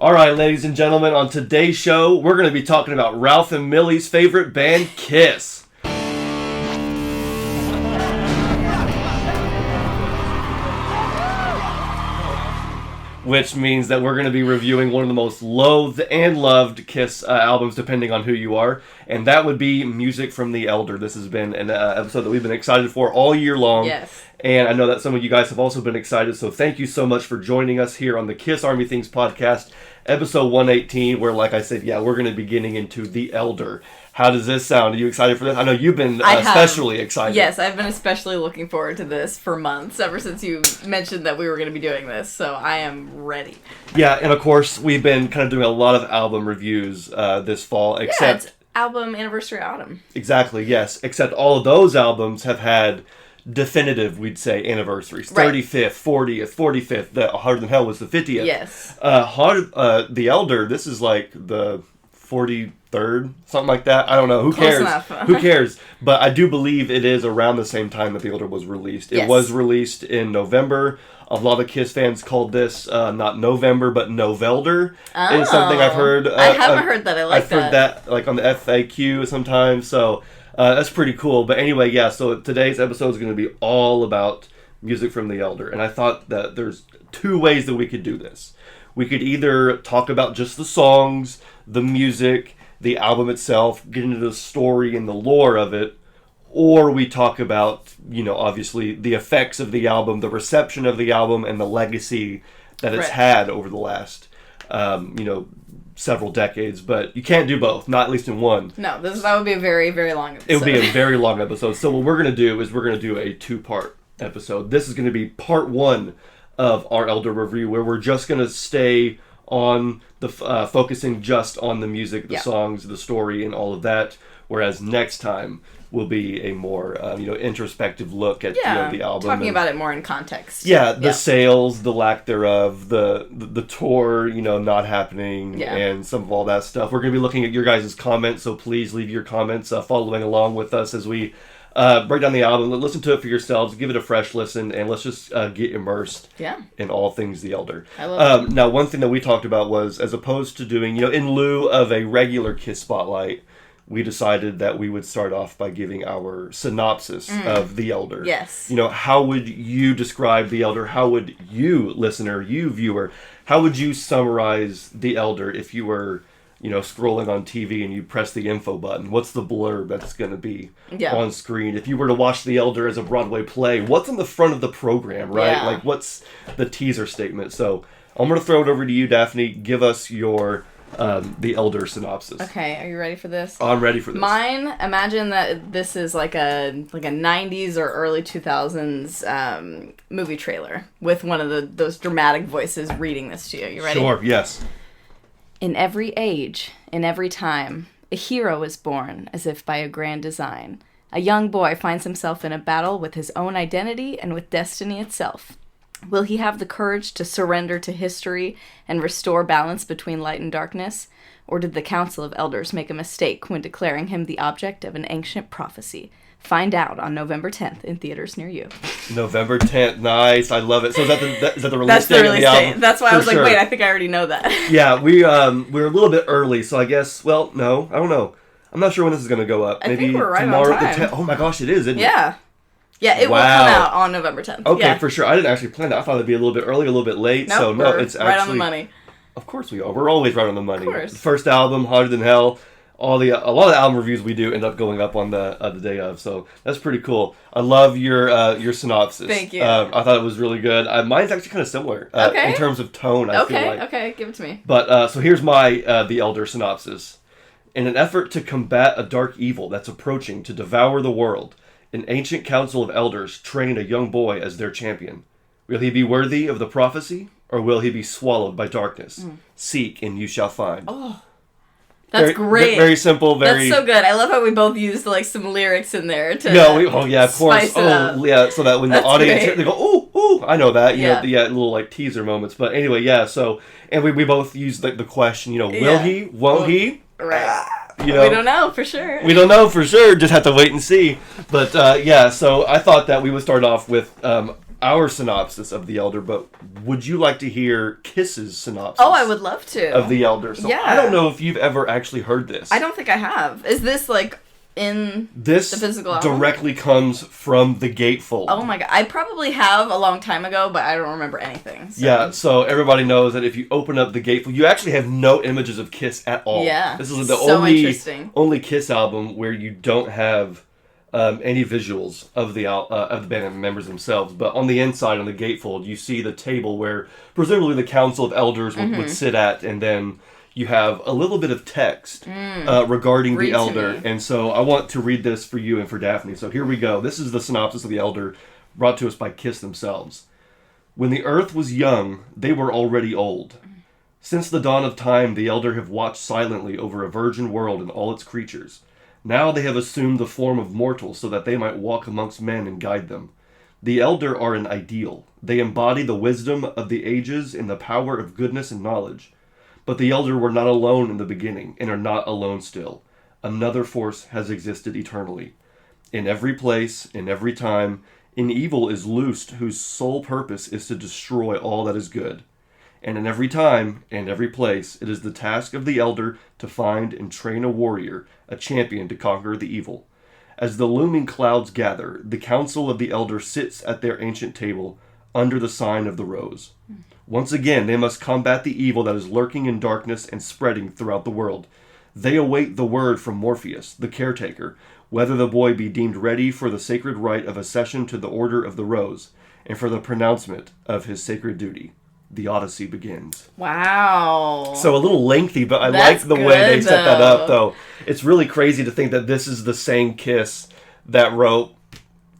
All right, ladies and gentlemen, on today's show, we're going to be talking about Ralph and Millie's favorite band, Kiss. Which means that we're going to be reviewing one of the most loathed and loved Kiss albums, depending on who you are. And that would be Music from the Elder. This has been an episode that we've been excited for all year long. Yes. And I know that some of you guys have also been excited. So thank you so much for joining us here on the Kiss Army Things podcast, episode 118, where, like I said, we're going to be getting into The Elder. How does this sound? Are you excited for this? I know you've been especially excited. Yes, I've been especially looking forward to this for months, ever since you mentioned that we were going to be doing this, so I am ready. Yeah, and of course, we've been kind of doing a lot of album reviews this fall, except... it's album anniversary autumn. Exactly, yes. Except all of those albums have had definitive, we'd say, anniversaries. Right. 35th, 40th, 45th. The Harder Than Hell was the 50th. Yes. The Elder, this is like the 43rd, something like that. I don't know. Who cares? Who cares? But I do believe it is around the same time that The Elder was released. It was released in November. A lot of Kiss fans called this not November, but Novelder. It's something I've heard. I haven't heard that. I've heard that like on the FAQ sometimes. So that's pretty cool. But anyway, so today's episode is going to be all about Music from the Elder. And I thought that there's two ways that we could do this. We could either talk about just the songs, the music, the album itself, get into the story and the lore of it, or we talk about, obviously the effects of the album, the reception of the album, and the legacy that it's had over the last, several decades. But you can't do both, not at least in one. No, that would be a very, very long episode. It would be a very long episode. So what we're going to do is we're going to do a two-part episode. This is going to be part one of our Elder review, where we're just going to stay on the focusing just on the music, the songs, the story, and all of that. Whereas next time will be a more introspective look at the album, talking about it more in context. The sales, the lack thereof, the tour, not happening, and some of all that stuff. We're going to be looking at your guys' comments, so please leave your comments, following along with us as we break down the album, listen to it for yourselves, give it a fresh listen, and let's just get immersed in all things The Elder. I love it. Now, one thing that we talked about was, as opposed to doing, in lieu of a regular Kiss Spotlight, we decided that we would start off by giving our synopsis of The Elder. Yes. How would you describe The Elder? How would you, listener, you viewer, how would you summarize The Elder if you were scrolling on TV and you press the info button? What's the blurb that's going to be on screen? If you were to watch The Elder as a Broadway play, what's on the front of the program, right? Yeah. Like, what's the teaser statement? So I'm going to throw it over to you, Daphne. Give us your The Elder synopsis. Okay, are you ready for this? I'm ready for this. Mine, imagine that this is like a 90s or early 2000s movie trailer with one of those dramatic voices reading this to you. You ready? Sure, yes. In every age, in every time, a hero is born as if by a grand design. A young boy finds himself in a battle with his own identity and with destiny itself. Will he have the courage to surrender to history and restore balance between light and darkness? Or did the Council of Elders make a mistake when declaring him the object of an ancient prophecy? Find out on November 10th in theaters near you. November 10th. Nice. I love it. So is that the release That's date the release of the date. album? That's why I was sure. like, wait, I think I already know that. Yeah, we're a little bit early, so I guess, well, no, I don't know. I'm not sure when this is going to go up. Maybe think we're right tomorrow. on time. Oh my gosh, it is, isn't it? Yeah, it will come out on November 10th. Okay, for sure. I didn't actually plan that. I thought it'd be a little bit early, a little bit late. Nope, so no, it's actually right on the money. Of course we are. We're always right on the money. Of course. The first album, Harder Than Hell. A lot of the album reviews we do end up going up on the day of, so that's pretty cool. I love your synopsis. Thank you. I thought it was really good. Mine's actually kind of similar in terms of tone. I feel like. Okay, give it to me. But so here's my The Elder synopsis. In an effort to combat a dark evil that's approaching to devour the world, an ancient council of elders train a young boy as their champion. Will he be worthy of the prophecy, or will he be swallowed by darkness? Seek and you shall find. Oh. That's great. Very simple. Very. That's so good. I love how we both used like some lyrics in there to. Of course. Spice it up. Yeah. So that when the audience hears, they go, "Ooh, I know that." You know, little like teaser moments. But anyway, So and we both used the question. Will he? Won't he? Right. We don't know for sure. We don't know for sure. Just have to wait and see. But so I thought that we would start off with our synopsis of The Elder, but would you like to hear Kiss's synopsis? Oh, I would love to. Of The Elder. So yeah. I don't know if you've ever actually heard this. I don't think I have. Is this like in the physical album? This directly comes from the gatefold. Oh my god. I probably have a long time ago, but I don't remember anything. So. Yeah, so everybody knows that if you open up the gatefold, you actually have no images of Kiss at all. Yeah. This is the only Kiss album where you don't have any visuals of the band members themselves. But on the inside, on the gatefold, you see the table where presumably the Council of Elders would sit at, and then you have a little bit of text regarding the Elder. And so I want to read this for you and for Daphne. So here we go. This is the synopsis of the Elder, brought to us by Kiss themselves. When the earth was young, they were already old. Since the dawn of time, the Elder have watched silently over a virgin world and all its creatures. Now they have assumed the form of mortals so that they might walk amongst men and guide them. The Elder are an ideal. They embody the wisdom of the ages and the power of goodness and knowledge. But the Elder were not alone in the beginning, and are not alone still. Another force has existed eternally. In every place, in every time, an evil is loosed whose sole purpose is to destroy all that is good. And in every time, and every place, it is the task of the Elder to find and train a warrior, a champion to conquer the evil. As the looming clouds gather, the council of the Elder sits at their ancient table, under the sign of the rose. Once again, they must combat the evil that is lurking in darkness and spreading throughout the world. They await the word from Morpheus, the caretaker, whether the boy be deemed ready for the sacred rite of accession to the Order of the Rose, and for the pronouncement of his sacred duty. The Odyssey begins. Wow. So a little lengthy, but I like the way they set that up, though. It's really crazy to think that this is the same Kiss that wrote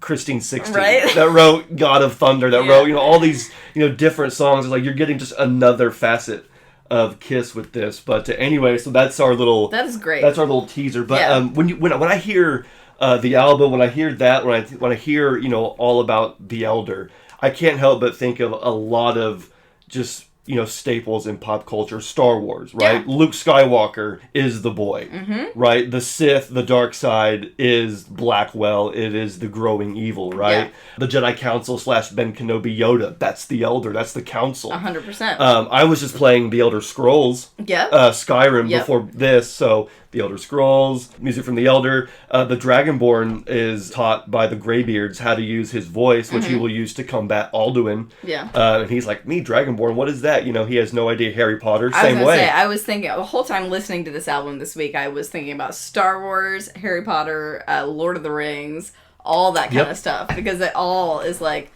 Christine 16, right? That wrote God of Thunder, that wrote, all these, different songs. It's like you're getting just another facet of Kiss with this. But anyway, so that's our little... That is great. That's our little teaser. But when I hear the album, when I hear that, when I hear, all about The Elder, I can't help but think of a lot of just... staples in pop culture. Star Wars, right? Yeah. Luke Skywalker is the boy, right? The Sith, the dark side, is Blackwell. It is the growing evil, right? Yeah. The Jedi Council / Ben Kenobi Yoda, that's the Elder. That's the Council. 100%. I was just playing The Elder Scrolls, Skyrim before this, so The Elder Scrolls, music from The Elder. The Dragonborn is taught by the Greybeards how to use his voice, which he will use to combat Alduin. Yeah. And he's like, me, Dragonborn, what is that? He has no idea. Harry Potter, same way. I was thinking, the whole time listening to this album this week, I was thinking about Star Wars, Harry Potter, Lord of the Rings, all that kind of stuff. Because it all is like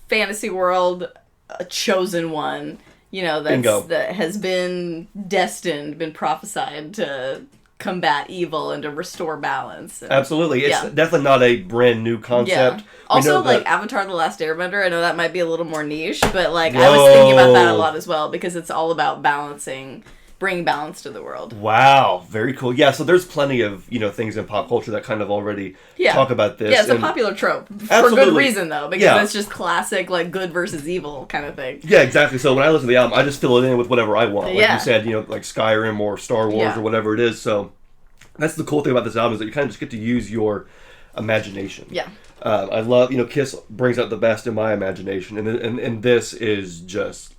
fantasy world, a chosen one, that has been destined, been prophesied to combat evil and to restore balance. Absolutely. It's definitely not a brand new concept. Yeah. Also, Avatar The Last Airbender, I know that might be a little more niche, but I was thinking about that a lot as well, because it's all about bringing balance to the world. Wow. Very cool. Yeah, so there's plenty of, things in pop culture that kind of already talk about this. Yeah, it's a popular trope. For good reason, though, because it's just classic, good versus evil kind of thing. Yeah, exactly. So when I listen to the album, I just fill it in with whatever I want. Like you said, like Skyrim or Star Wars or whatever it is. So that's the cool thing about this album, is that you kind of just get to use your imagination. Yeah. I love, Kiss brings out the best in my imagination, and this is just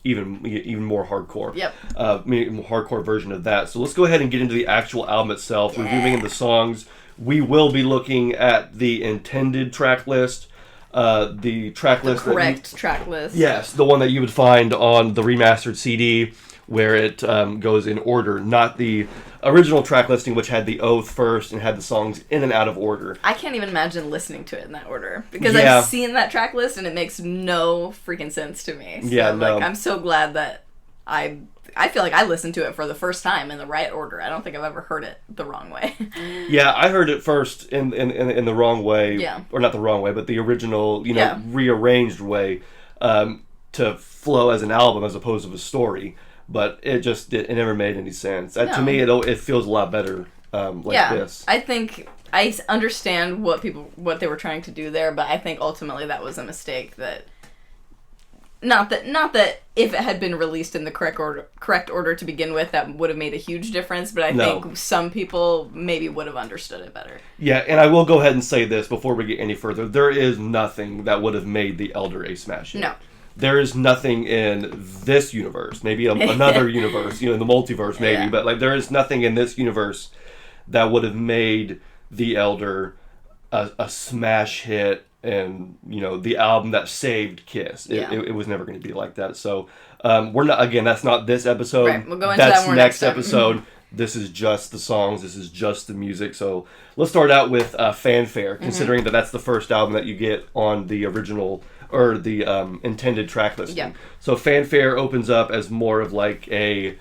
even more hardcore. Yep. Hardcore version of that. So let's go ahead and get into the actual album itself. Reviewing the songs, we will be looking at the intended track list. The track list. Correct track list. Yes, the one that you would find on the remastered CD, where it goes in order, not the original track listing, which had the Oath first and had the songs in and out of order. I can't even imagine listening to it in that order, because I've seen that track list and it makes no freaking sense to me. So, I'm so glad that I feel like I listened to it for the first time in the right order. I don't think I've ever heard it the wrong way. Yeah, I heard it first in the wrong way, or not the wrong way, but the original, rearranged way, to flow as an album as opposed to a story. But it never made any sense. To me, it feels a lot better this. I think I understand what they were trying to do there, but I think ultimately that was a mistake that Not that if it had been released in the correct order to begin with, that would have made a huge difference, but I think some people maybe would have understood it better. Yeah, and I will go ahead and say this before we get any further. There is nothing that would have made The Elder a smash hit. No. There is nothing in this universe, maybe another universe, the multiverse maybe, but like there is nothing in this universe that would have made The Elder a smash hit and, the album that saved Kiss. It was never going to be like that. So we're not, again, that's not this episode. Right, we'll go into that more next time. episode. This is just the songs. This is just the music. So let's start out with Fanfare, considering that that's the first album that you get on the original or the intended track listing. Yeah. So Fanfare opens up as more of like a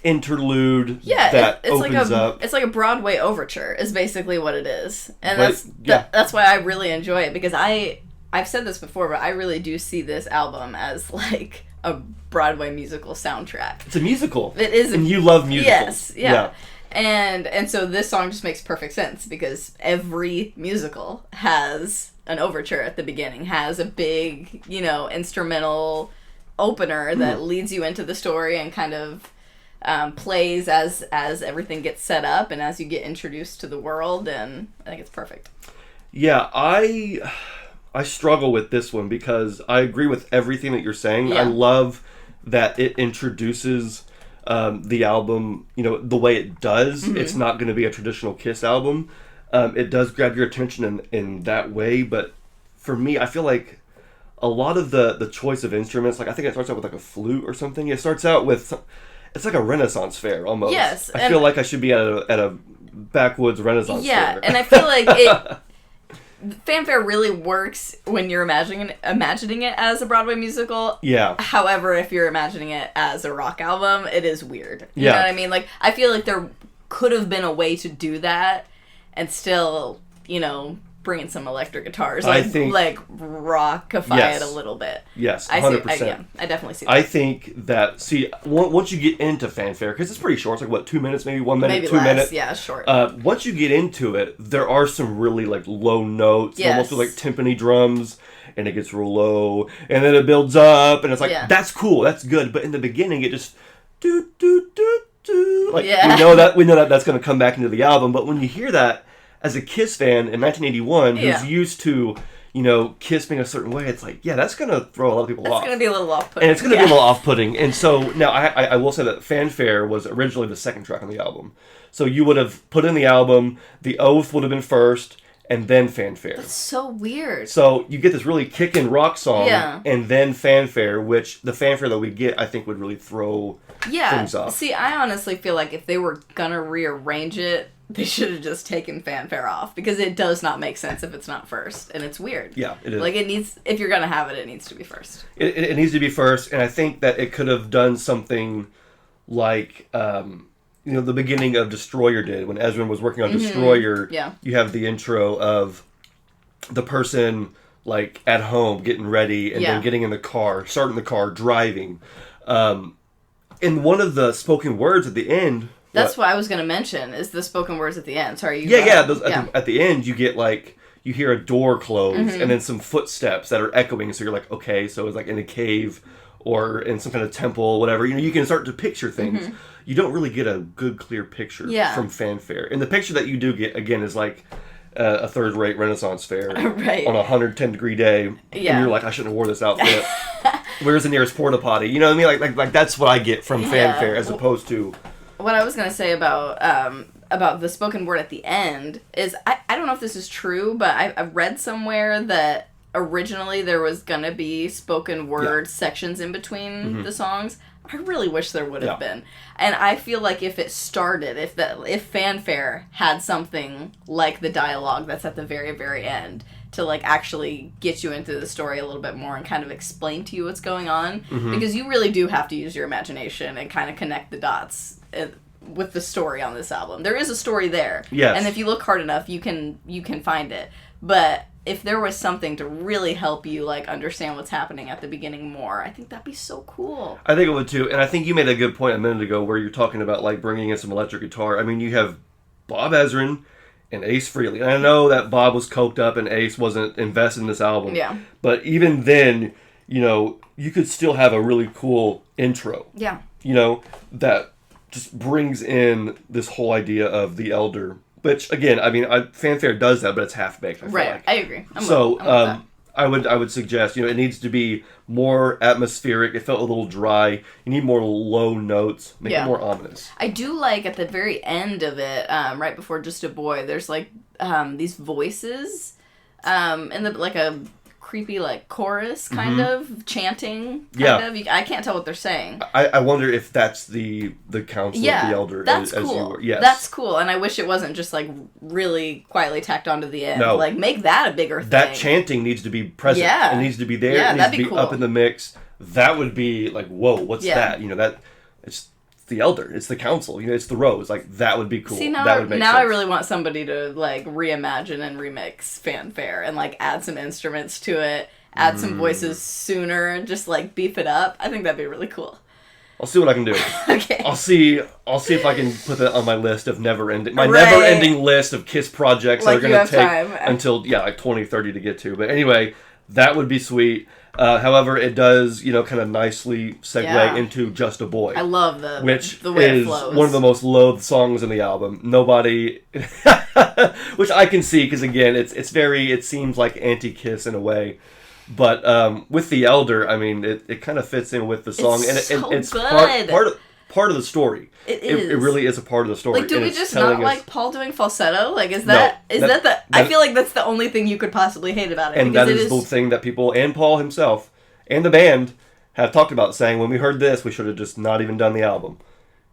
interlude that it's opens up. It's like a Broadway overture is basically what it is. And that's why I really enjoy it, because I've said this before, but I really do see this album as like a Broadway musical soundtrack. It's a musical. It is. And you love musicals. Yes, yeah. And so this song just makes perfect sense, because every musical has an overture at the beginning, has a big, instrumental opener that leads you into the story and kind of plays as everything gets set up and as you get introduced to the world, and I think it's perfect. Yeah, I struggle with this one because I agree with everything that you're saying. Yeah. I love that it introduces the album, the way it does. Mm-hmm. It's not going to be a traditional Kiss album. It does grab your attention in that way, but for me, I feel like a lot of the choice of instruments, like I think it starts out with like a flute or something. It starts out with, it's like a Renaissance fair almost. Yes. I feel like I should be at a backwoods Renaissance fair. Yeah, and I feel like Fanfare really works when you're imagining it as a Broadway musical. Yeah. However, if you're imagining it as a rock album, it is weird. You know what I mean? Like, I feel like there could have been a way to do that and still, bring in some electric guitars. Like rockify it a little bit. Yes, 100%. I definitely see that. I think that, once you get into Fanfare, because it's pretty short, it's like, what, 2 minutes, maybe 1 minute, maybe 2 less. minutes? Yeah, it's short. Once you get into it, there are some really, like, low notes, almost like timpani drums, and it gets real low, and then it builds up, and it's like, that's cool, that's good, but in the beginning, it just, do, do, do, do, like, we know that that's going to come back into the album, but when you hear that, as a Kiss fan in 1981, who's used to, Kiss being a certain way, it's like, that's going to throw a lot of people off. It's going to be a little off-putting. And it's going to be a little off-putting. And so, now, I will say that Fanfare was originally the second track on the album. So you would have put in the album, The Oath would have been first, and then Fanfare. That's so weird. So you get this really kickin' rock song, and then Fanfare, which the Fanfare that we get, I think, would really throw things off. See, I honestly feel like if they were going to rearrange it, they should have just taken Fanfare off, because it does not make sense if it's not first, and it's weird. Yeah, it is. Like, it needs, if you're gonna have it, it needs to be first. It needs to be first, and I think that it could have done something like, the beginning of Destroyer did, when Ezrin was working on Destroyer. Yeah. You have the intro of the person, like, at home, getting ready, and then getting in the car, starting the car, driving. And one of the spoken words at the end... That's what I was going to mention, is the spoken words at the end. Sorry, at the end, you get, like, you hear a door close, and then some footsteps that are echoing, so you're like, okay, so it's like in a cave, or in some kind of temple, whatever. You can start to picture things. You don't really get a good, clear picture from Fanfare. And the picture that you do get, again, is like a third-rate Renaissance fair on a 110-degree day, and you're like, I shouldn't have wore this outfit. Where's the nearest porta potty? You know what I mean? Like that's what I get from Fanfare, as opposed to... What I was going to say about the spoken word at the end is, I don't know if this is true, but I read somewhere that originally there was going to be spoken word sections in between the songs. I really wish there would have been. And I feel like if it started, if Fanfare had something like the dialogue that's at the very, very end to, like, actually get you into the story a little bit more and kind of explain to you what's going on, because you really do have to use your imagination and kind of connect the dots with the story on this album. There is a story there. Yes. And if you look hard enough, you can find it. But if there was something to really help you, like, understand what's happening at the beginning more, I think that'd be so cool. I think it would too. And I think you made a good point a minute ago where you're talking about, like, bringing in some electric guitar. I mean, you have Bob Ezrin and Ace Frehley. And I know that Bob was coked up and Ace wasn't invested in this album. Yeah. But even then, you could still have a really cool intro. Yeah. That just brings in this whole idea of the Elder. Which, again, I mean, Fanfare does that, but it's half-baked, I feel like. I agree. I'm so, with that. I would suggest, it needs to be more atmospheric. It felt a little dry. You need more low notes. Make it more ominous. I do like at the very end of it, right before Just a Boy, there's like these voices, and like a creepy like chorus kind of chanting. I can't tell what they're saying. I wonder if that's the council of the Elder. That's as cool. You were. Yes. That's cool, and I wish it wasn't just like really quietly tacked onto the end. No. Like make that a bigger thing. That chanting needs to be present. Yeah. It needs to be there. Yeah, it needs that'd to be be cool. up in the mix. That would be like, whoa, what's that? That it's the Elder. It's the council. It's the Rose. Like that would be cool. See, that would make sense. I really want somebody to like reimagine and remix Fanfare and like add some instruments to it. Add some voices sooner and just like beef it up. I think that'd be really cool. I'll see what I can do. Okay. I'll see if I can put that on my list of never-ending list of KISS projects that are going to take until like 2030 to get to. But anyway, that would be sweet. However, it does kind of nicely segue into Just a Boy. I love the way it flows. One of the most loathed songs in the album. Nobody, which I can see because again, it seems like anti-KISS in a way. But with the Elder, I mean, it kind of fits in with the song, it's part of the story. It is. It really is a part of the story. Like, do we just not like Paul doing falsetto? Like, is that I feel like that's the only thing you could possibly hate about it. And that is the thing that people and Paul himself and the band have talked about, saying when we heard this, we should have just not even done the album.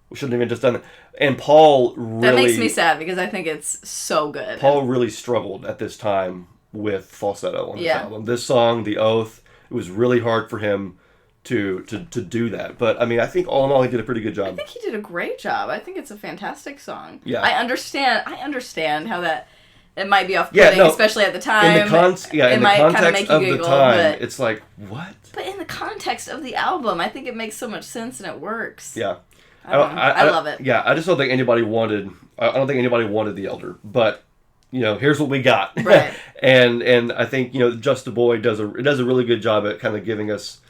We shouldn't have even just done it. And Paul really... That makes me sad because I think it's so good. Paul really struggled at this time with falsetto on this album. This song, The Oath, it was really hard for him to do that. But I mean, I think all in all, he did a pretty good job. I think he did a great job. I think it's a fantastic song. Yeah. I understand how that it might be off-putting, especially at the time. In the context of the time, it's like, what? But in the context of the album, I think it makes so much sense and it works. Yeah. I love it. Yeah, I just don't think anybody wanted the Elder, but here's what we got. Right. and I think, Just a Boy does a really good job at kind of giving us,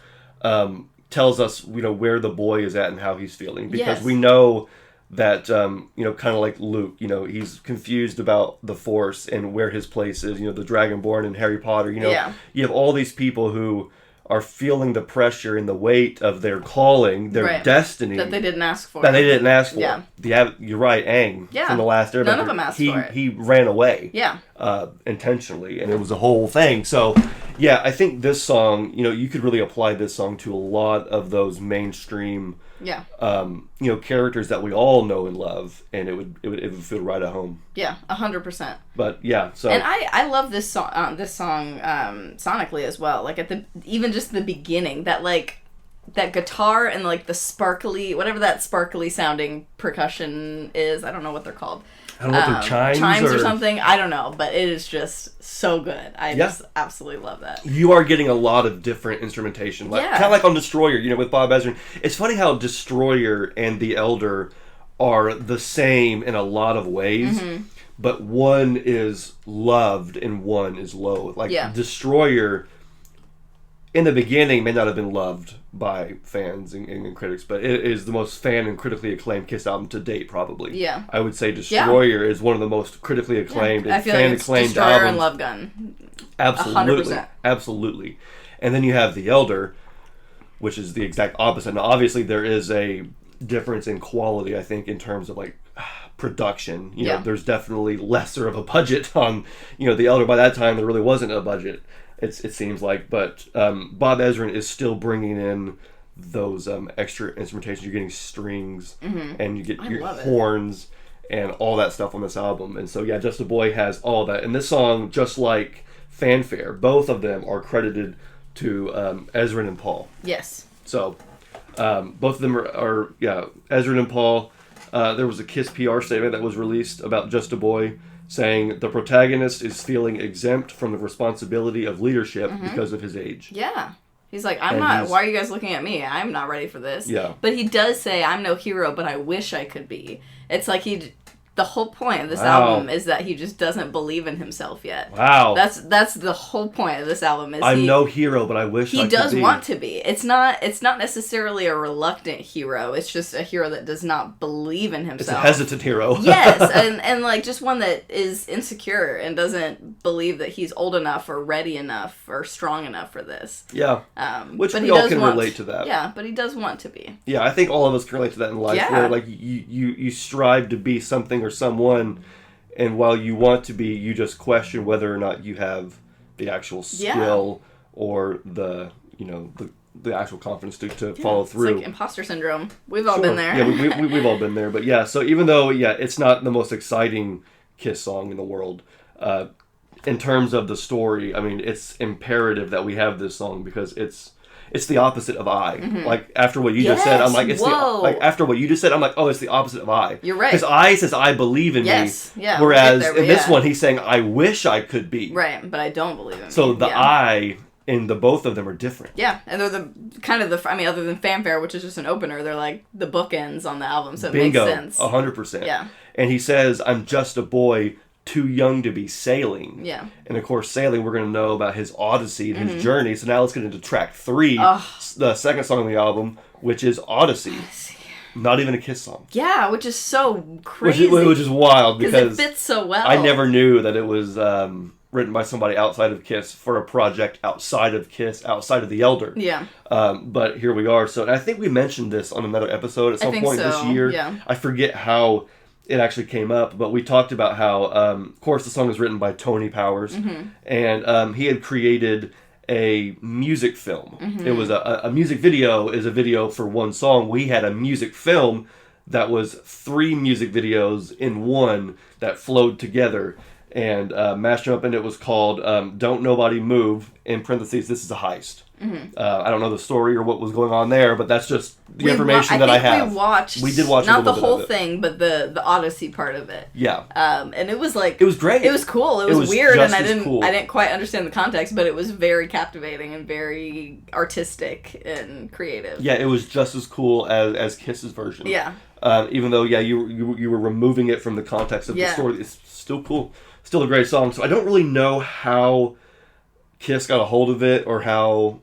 tells us, where the boy is at and how he's feeling. Because we know that, kind of like Luke, he's confused about the Force and where his place is, the Dragonborn and Harry Potter, you have all these people who are feeling the pressure and the weight of their calling, their destiny. That they didn't ask for. Yeah. You're right, Aang from The Last Airbender. None of them asked for it. He ran away. Yeah. Intentionally, and it was a whole thing. So, yeah, I think this song, you could really apply this song to a lot of those mainstream characters that we all know and love, and it would feel right at home. Yeah, 100%. But yeah, so and I love this song sonically as well. Like even just the beginning, that guitar and like the sparkly, whatever that sparkly sounding percussion is. I don't know what they're called. I don't know if they're chimes or something. I don't know, but it is just so good. I just absolutely love that. You are getting a lot of different instrumentation, kind of like on Destroyer, with Bob Ezrin. It's funny how Destroyer and The Elder are the same in a lot of ways, but one is loved and one is loathed. Like Destroyer, in the beginning, may not have been loved by fans and critics, but it is the most fan and critically acclaimed KISS album to date, probably. Yeah. I would say Destroyer is one of the most critically acclaimed and fan acclaimed Destroyer albums. and Love Gun. Absolutely. 100%. Absolutely. And then you have The Elder, which is the exact opposite. Now, obviously, there is a difference in quality, I think, in terms of like production. There's definitely lesser of a budget on, The Elder. By that time, there really wasn't a budget. It seems like, but Bob Ezrin is still bringing in those extra instrumentation. You're getting strings, and you get your horns, and all that stuff on this album. And so, Just a Boy has all that. And this song, just like Fanfare, both of them are credited to Ezrin and Paul. Yes. So, both of them are Ezrin and Paul. There was a KISS PR statement that was released about Just a Boy, saying the protagonist is feeling exempt from the responsibility of leadership because of his age. Yeah. He's like, why are you guys looking at me? I'm not ready for this. Yeah. But he does say, I'm no hero, but I wish I could be. It's like the The whole point of this Wow. album is that he just doesn't believe in himself yet. Wow. That's the whole point of this album. Is I'm no hero, but I wish I he could does be. want to be. It's not necessarily a reluctant hero. It's just a hero that does not believe in himself. It's a hesitant hero. Yes, and like just one that is insecure and doesn't believe that he's old enough or ready enough or strong enough for this. Yeah. Which but we he all does can want, relate to that. Yeah, but he does want to be. Yeah, I think all of us can relate to that in life, Yeah. where like you strive to be something or someone, and while you want to be, you just question whether or not you have the actual skill or the the actual confidence to follow through. It's like imposter syndrome. We've all been there. Yeah, we've all been there. But yeah, so even though it's not the most exciting Kiss song in the world, in terms of the story, I mean, it's imperative that we have this song because it's the opposite of I. Mm-hmm. Like after what you just said, I'm like, after what you just said, I'm like, oh, it's the opposite of I. You're right. Because I says I believe in me. Yeah. Whereas there, in this one, he's saying I wish I could be. Right, but I don't believe in me. So the I in the both of them are different. Yeah, and they're other than Fanfare, which is just an opener, they're like the bookends on the album, so it Bingo, makes sense. 100%. Yeah. And he says, I'm just a boy too young to be sailing. Yeah. And of course, sailing, we're going to know about his Odyssey and his journey. So now let's get into track 3, the second song on the album, which is Odyssey. Not even a Kiss song. Yeah, which is so crazy. Which is wild because it fits so well. I never knew that it was written by somebody outside of Kiss for a project outside of Kiss, outside of The Elder. Yeah. But here we are. So and I think we mentioned this on another episode at some point this year. Yeah. I forget how it actually came up, but we talked about how, of course, the song was written by Tony Powers, and he had created a music film. It was a music video is a video for one song. We had a music film that was 3 music videos in one that flowed together and mashed them up, and it was called Don't Nobody Move, in parentheses, this is a heist. I don't know the story or what was going on there, but that's just the information that I have. We did watch not a the little whole bit of it. thing, but the Odyssey part of it. Yeah. And it was like... It was great. It was cool. It was weird, just and as cool. I didn't quite understand the context, but it was very captivating and very artistic and creative. Yeah, it was just as cool as Kiss's version. Yeah. Even though, you were removing it from the context of the story, it's still cool. Still a great song. So I don't really know how Kiss got a hold of it, or how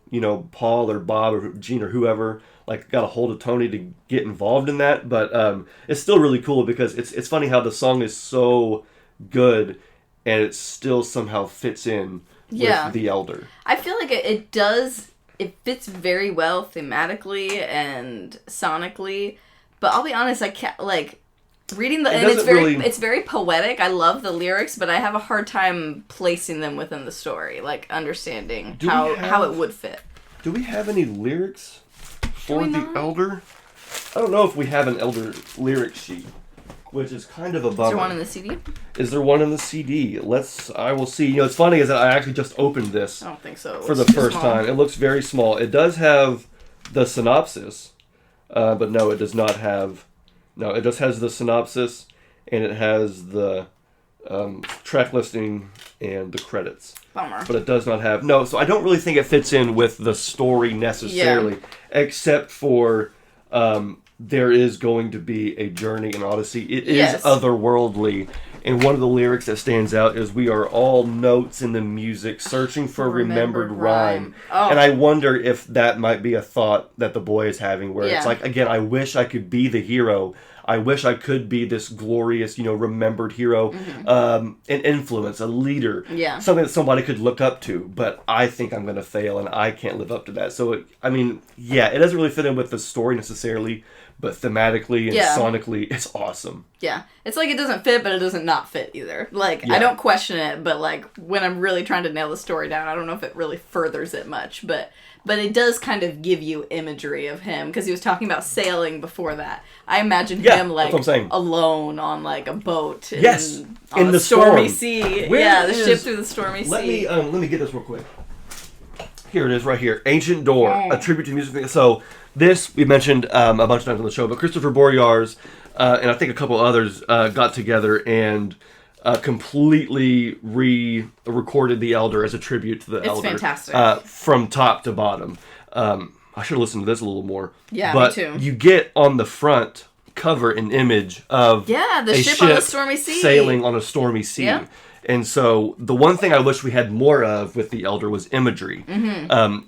Paul or Bob or Gene or whoever got a hold of Tony to get involved in that. But it's still really cool because it's funny how the song is so good and it still somehow fits in with The Elder. I feel like it does. It fits very well thematically and sonically. But I'll be honest, I can't reading it's very poetic. I love the lyrics, but I have a hard time placing them within the story, understanding how it would fit. Do we have any lyrics for The not? Elder? I don't know if we have an Elder lyric sheet, which is kind of a bummer. Is there one in the CD? Is there one in the CD? I will see. It's funny is that I actually just opened this I don't think so. for the first time. It looks very small. It does have the synopsis, but no, it does not have... No, it just has the synopsis, and it has the track listing and the credits. Bummer. But it does not have... No, so I don't really think it fits in with the story necessarily, except for there is going to be a journey in Odyssey. It is otherworldly, and one of the lyrics that stands out is, we are all notes in the music, searching for remembered rhyme. Oh. And I wonder if that might be a thought that the boy is having, where it's like, again, I wish I could be the hero. I wish I could be this glorious, remembered hero, an influence, a leader, something that somebody could look up to. But I think I'm going to fail, and I can't live up to that. So, it doesn't really fit in with the story necessarily, but thematically and sonically, it's awesome. Yeah. It's like it doesn't fit, but it doesn't not fit either. I don't question it, but when I'm really trying to nail the story down, I don't know if it really furthers it much, but it does kind of give you imagery of him, because he was talking about sailing before that. I imagine him that's what I'm saying. Alone on a boat in the stormy storm. sea. Where the ship through the stormy sea. Let me get this real quick. Here it is right here. Ancient Door, a tribute to music. So this we mentioned a bunch of times on the show, but Christopher Boryars and I think a couple others got together and completely re-recorded The Elder as a tribute to The Elder. It's fantastic. From top to bottom. I should have listened to this a little more. Yeah, but me too. You get on the front cover an image of the a ship on the stormy sea. sailing on a stormy sea. Yep. And so the one thing I wish we had more of with The Elder was imagery.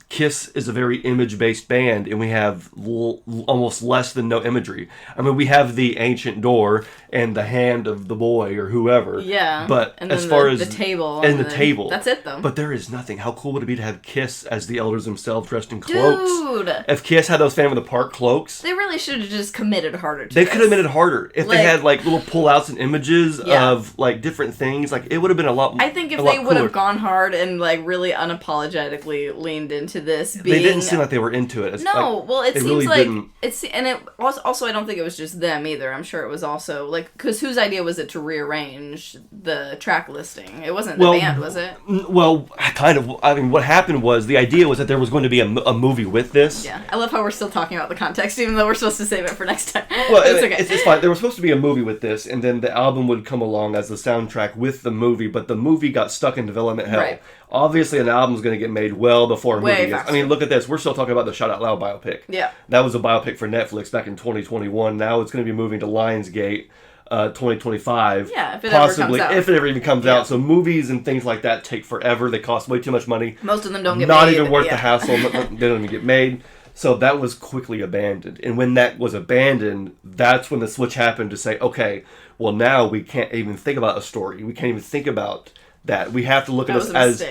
Kiss is a very image-based band, and we have almost less than no imagery. I mean, we have the ancient door and the hand of the boy or whoever. Yeah. But and as then far as the table. And the table. That's it, though. But there is nothing. How cool would it be to have Kiss as the Elders themselves dressed in cloaks? Dude! If Kiss had those Phantom of the Park cloaks. They really should have just committed harder to They this. could have made it harder. If they had, like, little pullouts and images of, like, different things. Like, it would have been a lot I think if they would have gone hard and, like, really unapologetically leaned into this being... They didn't seem like they were into it. It seems really like... didn't. And it also, I don't think it was just them either. I'm sure it was also, like... Because whose idea was it to rearrange the track listing? It wasn't the band, was it? Well, kind of. I mean, what happened was, the idea was that there was going to be a movie with this. Yeah. I love how we're still talking about the context, even though we're supposed to save it for next time. Well, it's okay. It's fine. There was supposed to be a movie with this, and then the album would come along as the soundtrack with the movie, but the movie got stuck in development hell. Right. Obviously, an album's going to get made well before a movie is. faster. I mean, look at this. We're still talking about the Shout Out Loud biopic. Yeah. That was a biopic for Netflix back in 2021. Now it's going to be moving to Lionsgate 2025. Yeah, if it possibly, ever comes out. if it ever even comes out. So movies and things like that take forever. They cost way too much money. Most of them don't get Not made. even worth the hassle. They don't even get made. So that was quickly abandoned. And when that was abandoned, that's when the switch happened to say, okay, well, now we can't even think about a story. We can't even think about that. We have to look at this as...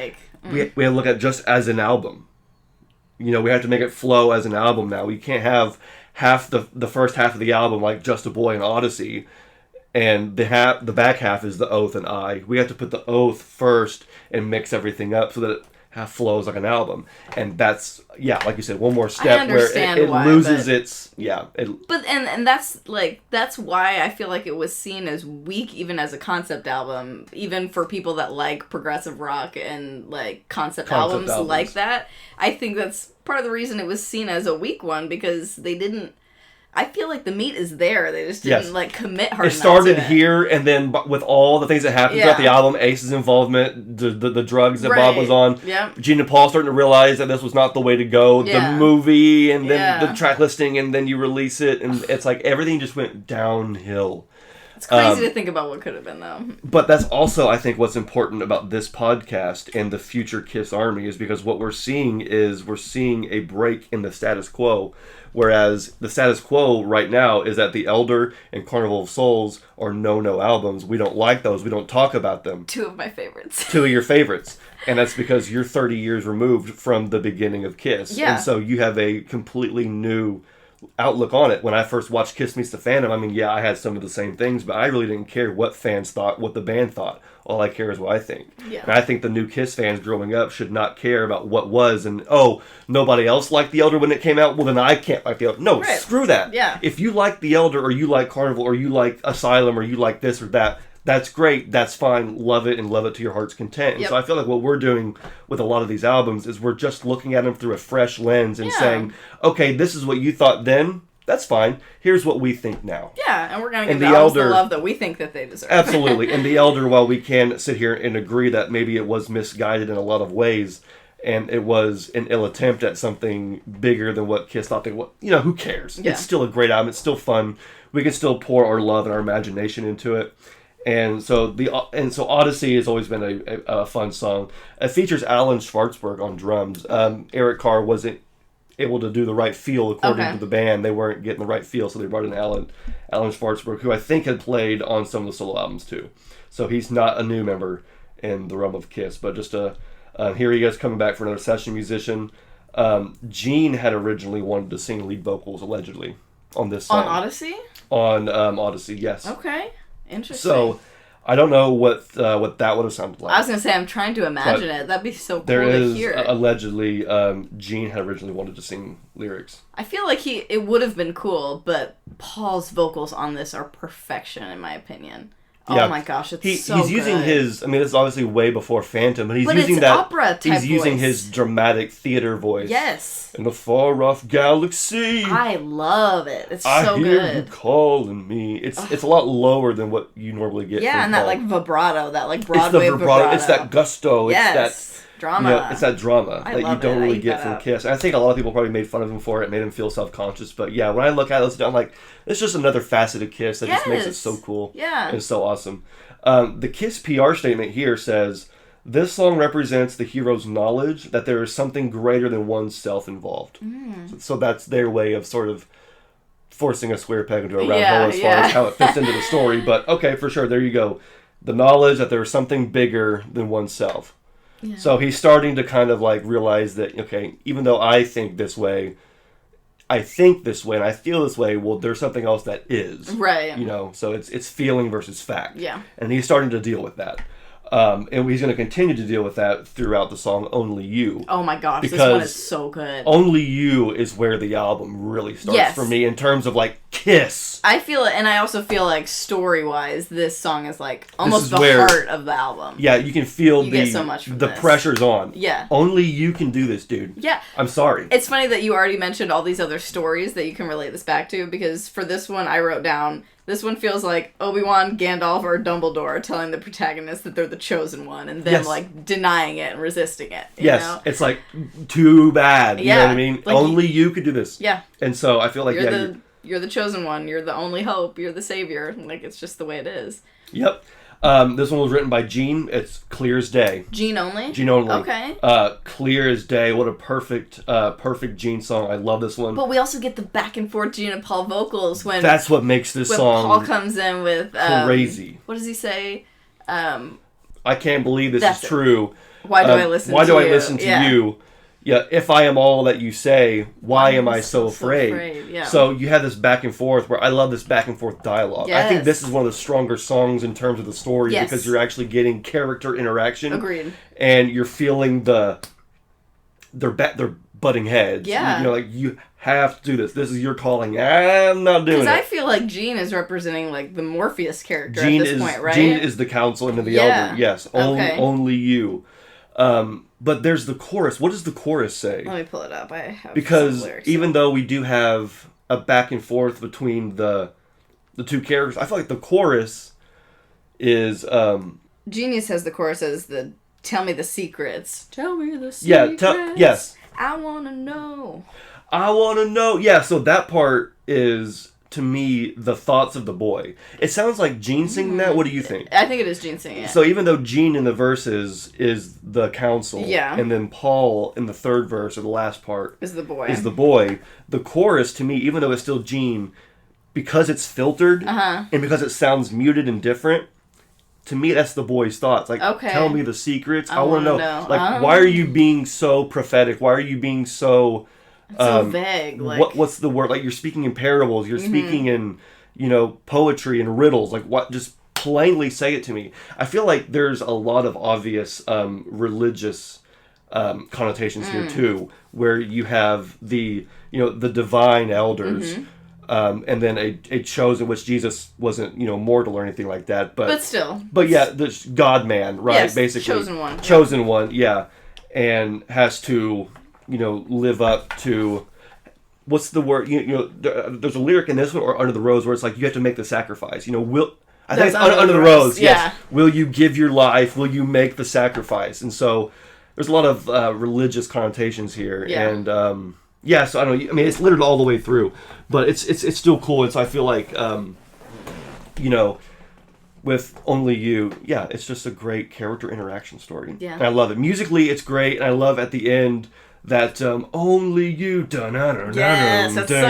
We have to look at it just as an album. You know, we have to make it flow as an album now. We can't have half the first half of the album like Just a Boy and Odyssey, and the back half is the Oath and I. We have to put the Oath first and mix everything up so that it half flows like an album. And that's, like you said, one more step where it loses its... Yeah. But that's why I feel like it was seen as weak even as a concept album, even for people that like progressive rock and like concept albums like that. I think that's part of the reason it was seen as a weak one, because they didn't... I feel like the meat is there. They just didn't commit hard enough. It started here, and then with all the things that happened throughout the album, Ace's involvement, the drugs that Bob was on, Gene and Paul starting to realize that this was not the way to go. The movie, and then the track listing, and then you release it, and it's like everything just went downhill. It's crazy to think about what could have been, though. But that's also, I think, what's important about this podcast and the future Kiss Army, is because what we're seeing is a break in the status quo. Whereas the status quo right now is that The Elder and Carnival of Souls are no albums. We don't like those. We don't talk about them. Two of my favorites. Two of your favorites. And that's because you're 30 years removed from the beginning of Kiss. Yeah. And so you have a completely new outlook on it. When I first watched Kiss Meets the Phantom, I mean, I had some of the same things, but I really didn't care what fans thought, what the band thought. All I care is what I think. Yeah. And I think the new Kiss fans growing up should not care about what was, and nobody else liked The Elder when it came out, well then I can't like The Elder. No, screw that. Yeah. If you like The Elder, or you like Carnival, or you like Asylum, or you like this or that, that's great, that's fine, love it, and love it to your heart's content. And so I feel like what we're doing with a lot of these albums is we're just looking at them through a fresh lens and saying, okay, this is what you thought then, that's fine. Here's what we think now. Yeah, and we're going to give the Elder the love that we think that they deserve. Absolutely. And The Elder, while we can sit here and agree that maybe it was misguided in a lot of ways, and it was an ill attempt at something bigger than what Kiss thought they would, who cares? Yeah. It's still a great album. It's still fun. We can still pour our love and our imagination into it. And so Odyssey has always been a fun song. It features Alan Schwartzberg on drums. Eric Carr wasn't able to do the right feel according to the band. They weren't getting the right feel, so they brought in Alan Schwartzberg, who I think had played on some of the solo albums too. So he's not a new member in the realm of Kiss, but just here he is coming back for another session musician. Gene had originally wanted to sing lead vocals, allegedly, on this song. On Odyssey? On Odyssey, yes. Okay, interesting. So I don't know what that would have sounded like. I was going to say, I'm trying to imagine it. That'd be so cool to hear it. Allegedly, Gene had originally wanted to sing lyrics. I feel like it would have been cool, but Paul's vocals on this are perfection, in my opinion. Yeah. Oh my gosh, he's using his, I mean, it's obviously way before Phantom, but he's using it's that opera type he's using voice. his dramatic theater voice. Yes. In a far off galaxy. I love it. It's so I hear good. you calling me. It's a lot lower than what you normally get. Yeah, from and that Paul. like vibrato, that like Broadway it's the vibrato. It's that gusto. Yes. It's Drama. It's that drama I that you love don't it. I really eat get that from up. Kiss. And I think a lot of people probably made fun of him for it, made him feel self-conscious. But yeah, when I look at it, I'm like, it's just another facet of Kiss that just makes it so cool. Yeah. And so awesome. The Kiss PR statement here says, this song represents the hero's knowledge that there is something greater than oneself involved. So that's their way of sort of forcing a square peg into a round hole as far as how it fits into the story. But okay, for sure, there you go. The knowledge that there is something bigger than oneself. Yeah. So he's starting to kind of like realize that, okay, even though I think this way and I feel this way, well, there's something else that is. Right. So it's feeling versus fact. Yeah. And he's starting to deal with that. And he's going to continue to deal with that throughout the song Only You. Oh my gosh, because this one is so good. Only You is where the album really starts for me in terms of like Kiss. I feel it, and I also feel like story-wise, this song is like almost the heart of the album. Yeah, you can feel you get so much from the this. pressure's on. Yeah. Only you can do this, dude. Yeah. I'm sorry. It's funny that you already mentioned all these other stories that you can relate this back to, because for this one I wrote down, this one feels like Obi-Wan, Gandalf, or Dumbledore telling the protagonist that they're the chosen one, and them like denying it and resisting it. You know? It's like too bad. You know what I mean? Like, only you could do this. Yeah. And so I feel like you're the chosen one. You're the only hope. You're the savior. Like, it's just the way it is. Yep. This one was written by Gene. It's Clear as Day. Gene only? Gene only. Okay. Clear as Day. What a perfect Gene song. I love this one. But we also get the back and forth Gene and Paul vocals when... That's what makes this song... Paul comes in with... crazy. What does he say? I can't believe this is true. Why do I listen to you? Why do I listen to you? Yeah, if I am all that you say, why am I so afraid? Yeah. So you have this back and forth where I love this back and forth dialogue. Yes. I think this is one of the stronger songs in terms of the story because you're actually getting character interaction. Agreed. And you're feeling their butting heads. Yeah. Like you have to do this. This is your calling. I'm not doing it. Because I feel like Gene is representing like the Morpheus character at this point, right? Gene is the counsel and the elder. Yes. Only you. But there's the chorus. What does the chorus say? Let me pull it up. I have because some lyrics. Even though we do have a back and forth between the two characters, I feel like the chorus is Genius has the chorus as the "Tell me the secrets." Tell me the secrets. Yes. I wanna know. I wanna know. Yeah. So that part is, to me, the thoughts of the boy. It sounds like Gene singing that. What do you think? I think it is Gene singing it. So even though Gene in the verses is the counsel, and then Paul in the third verse or the last part is the boy. The chorus, to me, even though it's still Gene, because it's filtered and because it sounds muted and different, to me that's the boy's thoughts. Like, tell me the secrets. I want to know. Like, why are you being so prophetic? Why are you being so... so vague. Like, what's the word? Like, you're speaking in parables. You're speaking in, poetry and riddles. Like, what? Just plainly say it to me. I feel like there's a lot of obvious religious connotations here too, where you have the divine elders, and then a chosen, which Jesus wasn't mortal or anything like that, but still. But yeah, the God man, right? Yes, basically, chosen one, yeah, and has to. Live up to, what's the word? There's a lyric in this one or Under the Rose where it's like you have to make the sacrifice. I think it's Under the Rose. Yes. Will you give your life? Will you make the sacrifice? And so there's a lot of religious connotations here. Yeah. And so I don't know. I mean, it's littered all the way through, but it's still cool. And so I feel like with Only You, it's just a great character interaction story. Yeah. And I love it. Musically, it's great, and I love at the end that only you, yes, that's so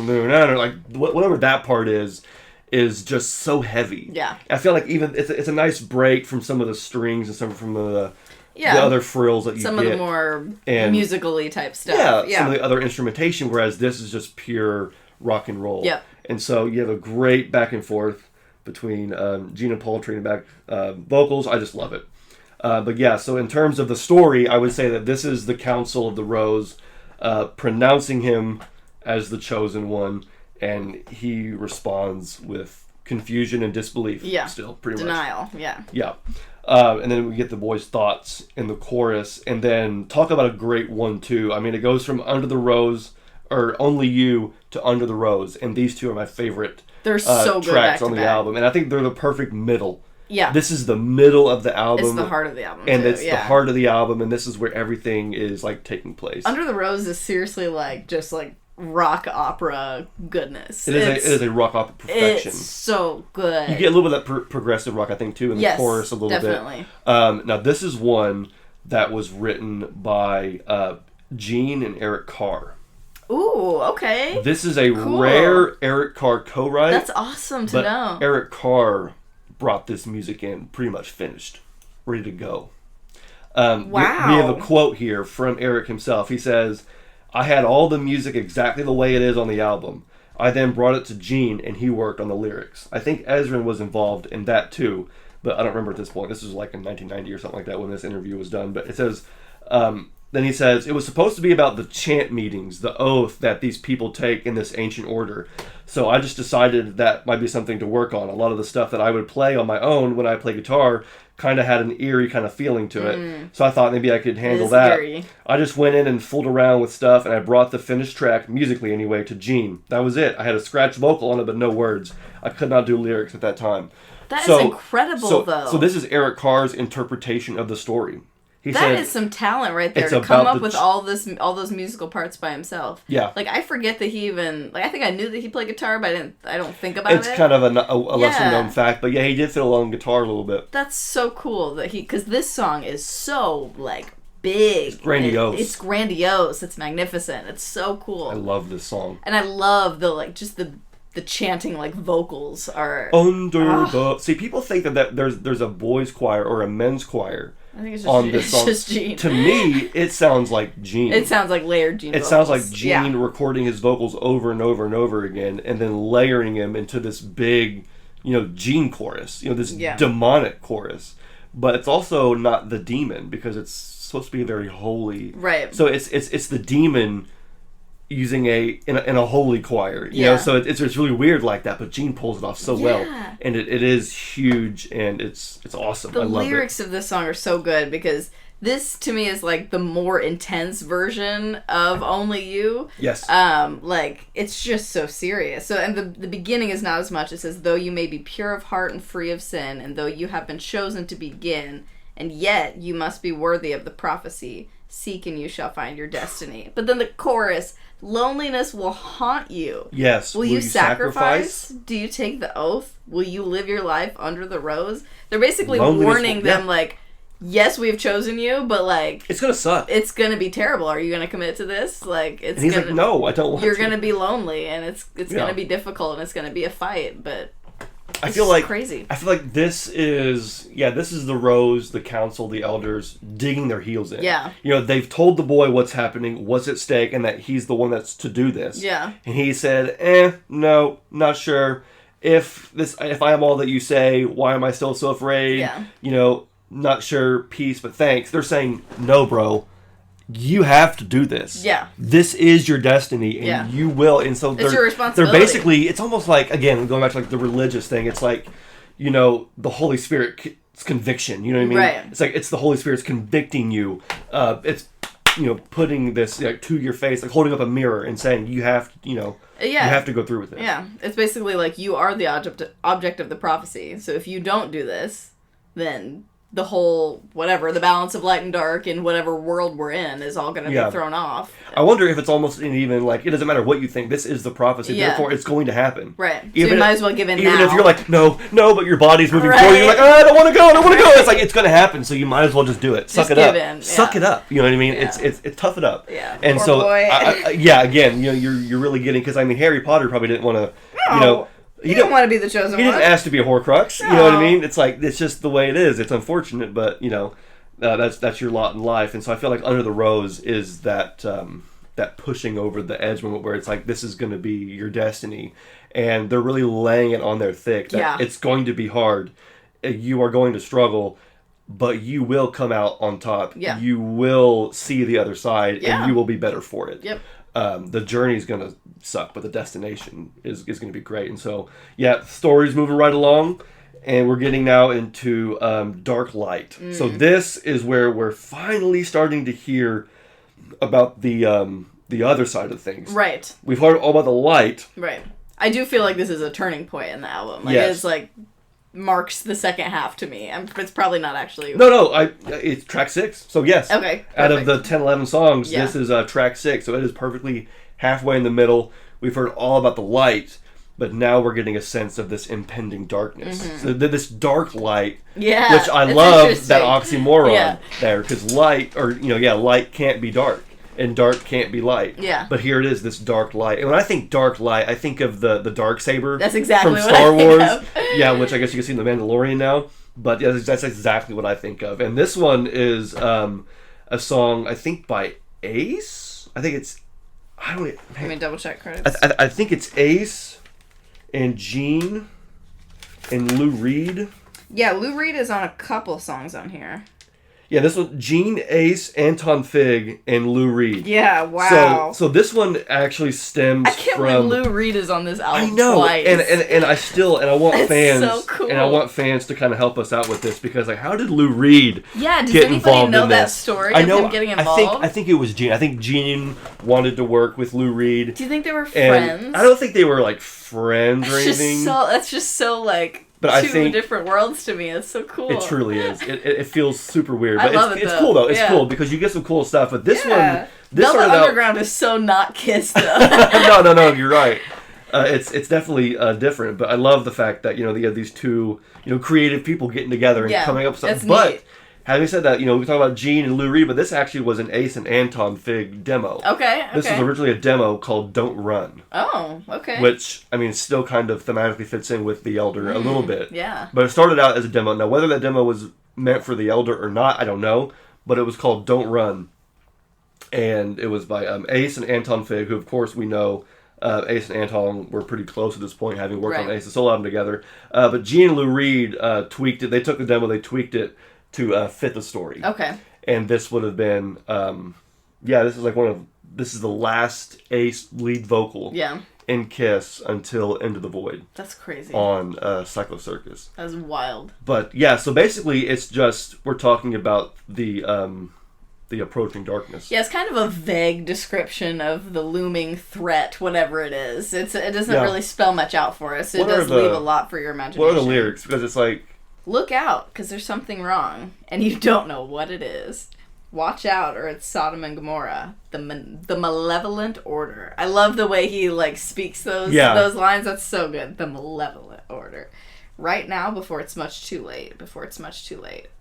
good. Like whatever that part is just so heavy. Yeah, I feel like even it's a nice break from some of the strings and some from the other frills that you some get. Some of the more musically type stuff. Yeah, some of the other instrumentation, whereas this is just pure rock and roll. Yeah, and so you have a great back and forth between Gene and Paul trading back vocals. I just love it. But yeah, so in terms of the story, I would say that this is the Council of the Rose pronouncing him as the chosen one, and he responds with confusion and disbelief. Yeah. Still, pretty Denial, much. yeah. Yeah. And then we get the boy's thoughts in the chorus, and then talk about a great 1-2. I mean, it goes from Under the Rose, or Only You, to Under the Rose, and these two are my favorite they're so good tracks on the back. album, and I think they're the perfect middle. Yeah. This is the middle of the album. It's the heart of the album, and too, it's the heart of the album, and this is where everything is like taking place. Under the Rose is seriously like just like rock opera goodness. It is a rock opera perfection. It's so good. You get a little bit of that progressive rock, I think, too, in the chorus a little definitely. bit. Now, this is one that was written by Gene and Eric Carr. Ooh, okay. This is a rare Eric Carr co-write. That's awesome to know. Eric Carr brought this music in pretty much finished, ready to go. Wow. We have a quote here from Eric himself. He says, "I had all the music exactly the way it is on the album. I then brought it to Gene, and he worked on the lyrics. I think Ezrin was involved in that too, but I don't remember at this point. This was like in 1990 or something like that when this interview was done. But it says, then he says, it was supposed to be about the chant meetings, the oath that these people take in this ancient order. So I just decided that might be something to work on. A lot of the stuff that I would play on my own when I play guitar kind of had an eerie kind of feeling to it. So I thought maybe I could handle that. Eerie. I just went in and fooled around with stuff, and I brought the finished track, musically anyway, to Gene. That was it. I had a scratch vocal on it, but no words. I could not do lyrics at that time." That is incredible, though. So this is Eric Carr's interpretation of the story. He that said, is some talent right there to come up with all those musical parts by himself. Yeah. Like, I forget that he even... Like, I think I knew that he played guitar, but I don't think about it's kind of a lesser-known fact. But yeah, he did fiddle on guitar a little bit. That's so cool that he... Because this song is so, like, big. It's grandiose. It's grandiose. It's magnificent. It's so cool. I love this song. And I love the, like, just the chanting, like, vocals are... Under the... See, people think that there's a boys' choir or a men's choir... I think it's just Gene. To me, it sounds like Gene. It sounds like layered Gene vocals. It sounds like Gene recording his vocals over and over and over again, and then layering him into this big, Gene chorus. This demonic chorus. But it's also not the demon, because it's supposed to be very holy. Right. So it's the demon using in a holy choir, you know, so it's really weird like that, but Gene pulls it off so well, and it is huge, and it's awesome. I love it. The lyrics of this song are so good, because this to me is like the more intense version of Only You. Yes. Like, it's just so serious. So, and the beginning is not as much. It says, though you may be pure of heart and free of sin, and though you have been chosen to begin, and yet you must be worthy of the prophecy. Seek and you shall find your destiny. But then the chorus, loneliness will haunt you. Yes. Will you sacrifice? Do you take the oath? Will you live your life under the rose? They're basically warning them, like, yes, we've chosen you, but, like... It's gonna suck. It's gonna be terrible. Are you gonna commit to this? Like, it's and he's like, no, I don't want to. You're gonna be lonely, and it's gonna be difficult, and it's gonna be a fight, but... I feel like crazy. I feel like this is the Rose, the council, the elders digging their heels in. Yeah. They've told the boy what's happening, what's at stake, and that he's the one that's to do this. Yeah. And he said, no, not sure. If I am all that you say, why am I still so afraid? Yeah. Not sure, peace, but thanks. They're saying, no, bro. You have to do this. Yeah. This is your destiny, and you will. And so it's your responsibility. They're basically, it's almost like, again, going back to like the religious thing, it's like, the Holy Spirit's conviction. You know what I mean? Right. It's like, it's the Holy Spirit's convicting you. It's, putting this to your face, like holding up a mirror and saying, you have to, you have to go through with this. Yeah. It's basically like, you are the object of the prophecy. So if you don't do this, then... the whole, the balance of light and dark in whatever world we're in is all going to be thrown off. I wonder if it's almost even like, it doesn't matter what you think, this is the prophecy, therefore it's going to happen. Right. So you might as well give in even now. If you're like, no, but your body's moving forward, you're like, I don't want to go. It's like, it's going to happen, so you might as well just do it. Suck it up. Suck it up. You know what I mean? Yeah. It's tough it up. Yeah. And poor so, boy. Again, you're really getting, because Harry Potter probably didn't want to, He didn't want to be the chosen one. He didn't ask to be a Horcrux. No. You know what I mean? It's like, it's just the way it is. It's unfortunate, but, that's your lot in life. And so I feel like Under the Rose is that pushing over the edge moment where it's like, this is going to be your destiny. And they're really laying it on there thick. That it's going to be hard. You are going to struggle, but you will come out on top. Yeah. You will see the other side, and you will be better for it. Yep. The journey is going to suck, but the destination is going to be great. And so, the story's moving right along, and we're getting now into Dark Light. So this is where we're finally starting to hear about the other side of things. Right. We've heard all about the light. Right. I do feel like this is a turning point in the album. Like, yes. It's like, marks the second half to me. It's probably not actually. No, it's track 6. So yes. Okay. Perfect. Out of the 10, 11 songs, Yeah. this is track 6. So it is perfectly halfway in the middle. We've heard all about the light, but now we're getting a sense of this impending darkness. So this dark light, which I love that oxymoron there, because light can't be dark. And dark can't be light. Yeah. But here it is, this dark light. And when I think dark light, I think of the Darksaber. That's exactly from what Star I think Wars. of. Yeah, which I guess you can see in The Mandalorian now. But yeah, that's exactly what I think of. And this one is a song, I think, by Ace. I think it's... Let me double check credits. I think it's Ace and Gene and Lou Reed. Yeah, Lou Reed is on a couple songs on here. Yeah, this one, Gene, Ace, Anton Fig, and Lou Reed. Yeah, wow. So this one actually stems from... I can't believe Lou Reed is on this album I know, twice. and I want That's fans, so cool. and I want fans to kind of help us out with this, because, like, how did Lou Reed does get anybody involved know in that this? story I of know, him getting involved? I think it was Gene. I think Gene wanted to work with Lou Reed. Do you think they were And friends? I don't think they were, like, friends or anything. That's just so, like... But I two think different worlds to me. It's so cool. It truly is. It feels super weird. I But love it's though. cool, though. It's Yeah. cool, because you get some cool stuff. But this one... Velvet started out... Underground is so not Kiss, though. No, you're right. It's definitely different, but I love the fact that, you have these two, creative people getting together and coming up with something. That's But neat. having said that, we talk about Gene and Lou Reed, but this actually was an Ace and Anton Fig demo. Okay. This was originally a demo called Don't Run. Oh, okay. Which, still kind of thematically fits in with The Elder a little bit. Yeah. But it started out as a demo. Now, whether that demo was meant for The Elder or not, I don't know. But it was called Don't Run. And it was by Ace and Anton Fig, who, of course, we know Ace and Anton were pretty close at this point, having worked on Ace's solo album together. But Gene and Lou Reed tweaked it. They took the demo, they tweaked it to fit the story. Okay. And this would have been, this is the last Ace lead vocal in Kiss until Into the Void. That's crazy. On Psycho Circus. That's wild. But yeah, so basically it's just, we're talking about the approaching darkness. Yeah, it's kind of a vague description of the looming threat, whatever it is. It doesn't really spell much out for us. It does leave a lot for your imagination. What are the lyrics? Because it's like... Look out, because there's something wrong, and you don't know what it is. Watch out, or it's Sodom and Gomorrah, the malevolent order. I love the way he speaks those lines. That's so good. The malevolent order. Right now, before it's much too late.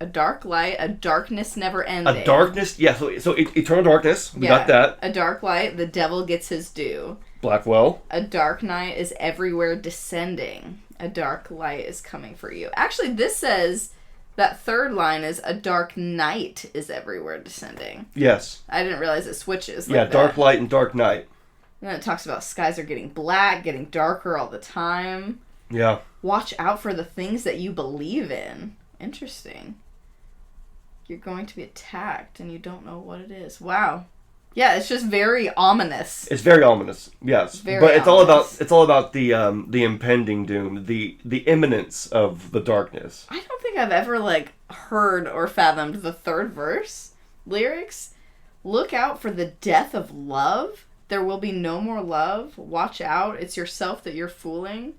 A dark light, a darkness never ending. A darkness, yeah. So eternal darkness. We got that. A dark light, the devil gets his due. Blackwell. A dark night is everywhere descending. A dark light is coming for you. Actually, this says that third line is a dark night is everywhere descending. Yes. I didn't realize it switches. Yeah, dark light and dark night. And then it talks about skies are getting black, getting darker all the time. Yeah. Watch out for the things that you believe in. Interesting. You're going to be attacked and you don't know what it is. Wow. Yeah, it's just very ominous. It's very ominous, yes. But it's all about the impending doom, the imminence of the darkness. I don't think I've ever heard or fathomed the third verse lyrics. Look out for the death of love. There will be no more love. Watch out. It's yourself that you're fooling.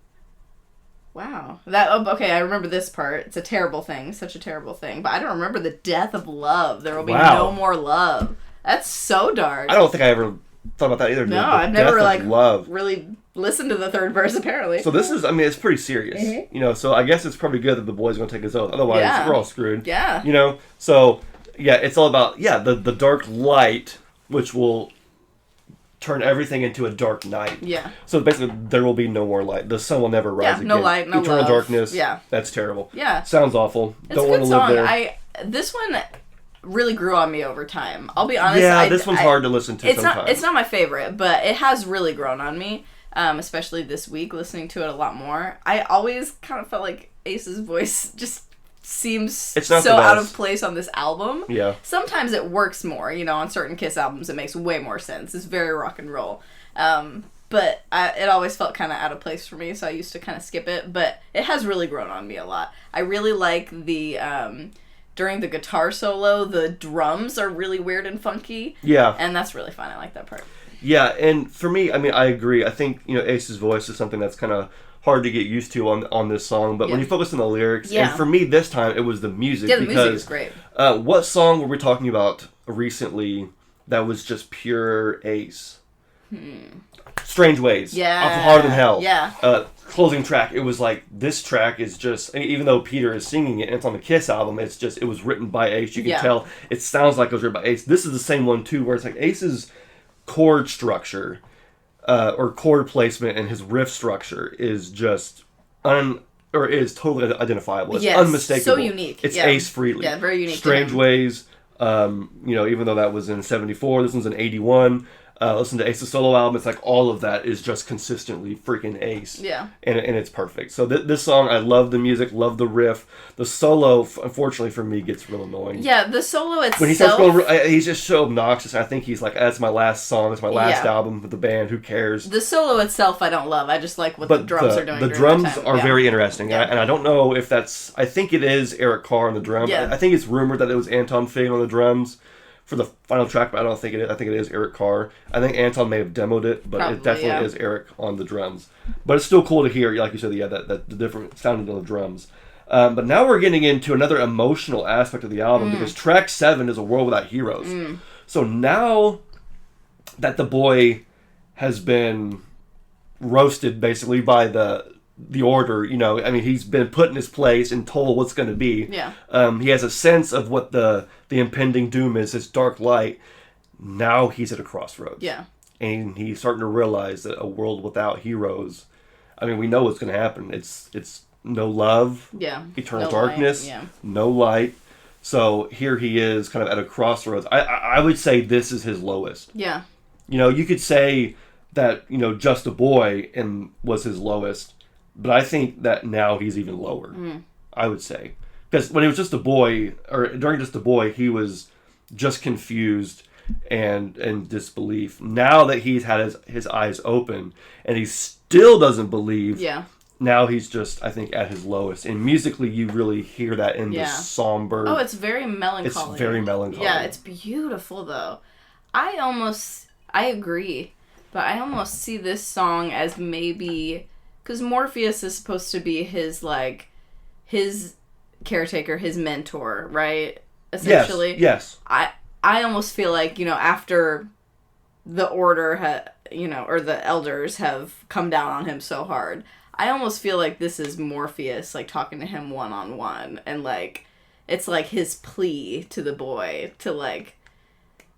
Wow. Okay, I remember this part. It's a terrible thing. Such a terrible thing. But I don't remember the death of love. There will be no more love. That's so dark. I don't think I ever thought about that either. No, I've never love. really listened to the third verse apparently. So this is, it's pretty serious. Mm-hmm. So I guess it's probably good that the boy's going to take his oath. Otherwise, we're all screwed. Yeah. So yeah, it's all about the dark light, which will turn everything into a dark night. Yeah. So basically, there will be no more light. The sun will never rise again. No light, no Eternal love. darkness. Yeah. That's terrible. Yeah. Sounds awful. It's Don't a want good to live song. there. This one really grew on me over time. I'll be honest. Yeah, this one's hard to listen to sometimes. It's not my favorite, but it has really grown on me, especially this week, listening to it a lot more. I always kind of felt like Ace's voice just seems so out of place on this album. Yeah. Sometimes it works more, on certain Kiss albums it makes way more sense. It's very rock and roll. But it always felt kind of out of place for me, so I used to kind of skip it. But it has really grown on me a lot. I really like the... during the guitar solo, the drums are really weird and funky. Yeah. And that's really fun. I like that part. Yeah, and for me, I mean, I agree. I think, Ace's voice is something that's kind of hard to get used to on this song, but when you focus on the lyrics, and for me this time it was the music. Yeah, the music is great. What song were we talking about recently that was just pure Ace? Strange Ways. Yeah. Off of Harder Than Hell. Yeah. Closing track, it was like, this track is just, even though Peter is singing it and it's on the Kiss album, it was written by Ace. You can tell it sounds like it was written by Ace. This is the same one too, where it's like Ace's chord structure or chord placement and his riff structure is just is totally identifiable. It's unmistakable. So unique. It's Ace Frehley. Yeah, very unique. Strange Ways. Even though that was in 74, this one's in 81. Listen to Ace's solo album, it's like all of that is just consistently freaking Ace. Yeah. And it's perfect. So this song, I love the music, love the riff. The solo, unfortunately for me, gets real annoying. Yeah, the solo itself. When he starts going, he's just so obnoxious. I think he's like, that's my last song, it's my last album with the band, who cares? The solo itself I don't love. I just like what the drums are doing. The drums are very interesting. Yeah. And I don't know if that's, I think it is Eric Carr on the drums. Yeah. I think it's rumored that it was Anton Fig on the drums for the final track, but I don't think it is. I think it is Eric Carr. I think Anton may have demoed it, but it definitely is Eric on the drums. But it's still cool to hear, like you said, that the different sounding on the drums. But now we're getting into another emotional aspect of the album, because track 7 is A World Without Heroes. So now that the boy has been roasted basically by the order, he's been put in his place and told what's going to be. Yeah. He has a sense of what the impending doom is, this dark light. Now he's at a crossroads. Yeah. And he's starting to realize that a world without heroes, we know what's going to happen. It's no love, eternal darkness, no light. So here he is kind of at a crossroads. I would say this is his lowest. Yeah. You could say that, Just a Boy was his lowest. But I think that now he's even lower, I would say. Because when he was just a boy, or during Just a Boy, he was just confused and disbelief. Now that he's had his eyes open, and he still doesn't believe, now he's just, I think, at his lowest. And musically, you really hear that in the somber... Oh, it's very melancholy. It's very melancholy. Yeah, it's beautiful, though. I agree, but I almost see this song as maybe... Because Morpheus is supposed to be his caretaker, his mentor, right? Essentially. Yes. I almost feel like, after the order, or the elders have come down on him so hard, I almost feel like this is Morpheus, talking to him one-on-one. And, it's, his plea to the boy to,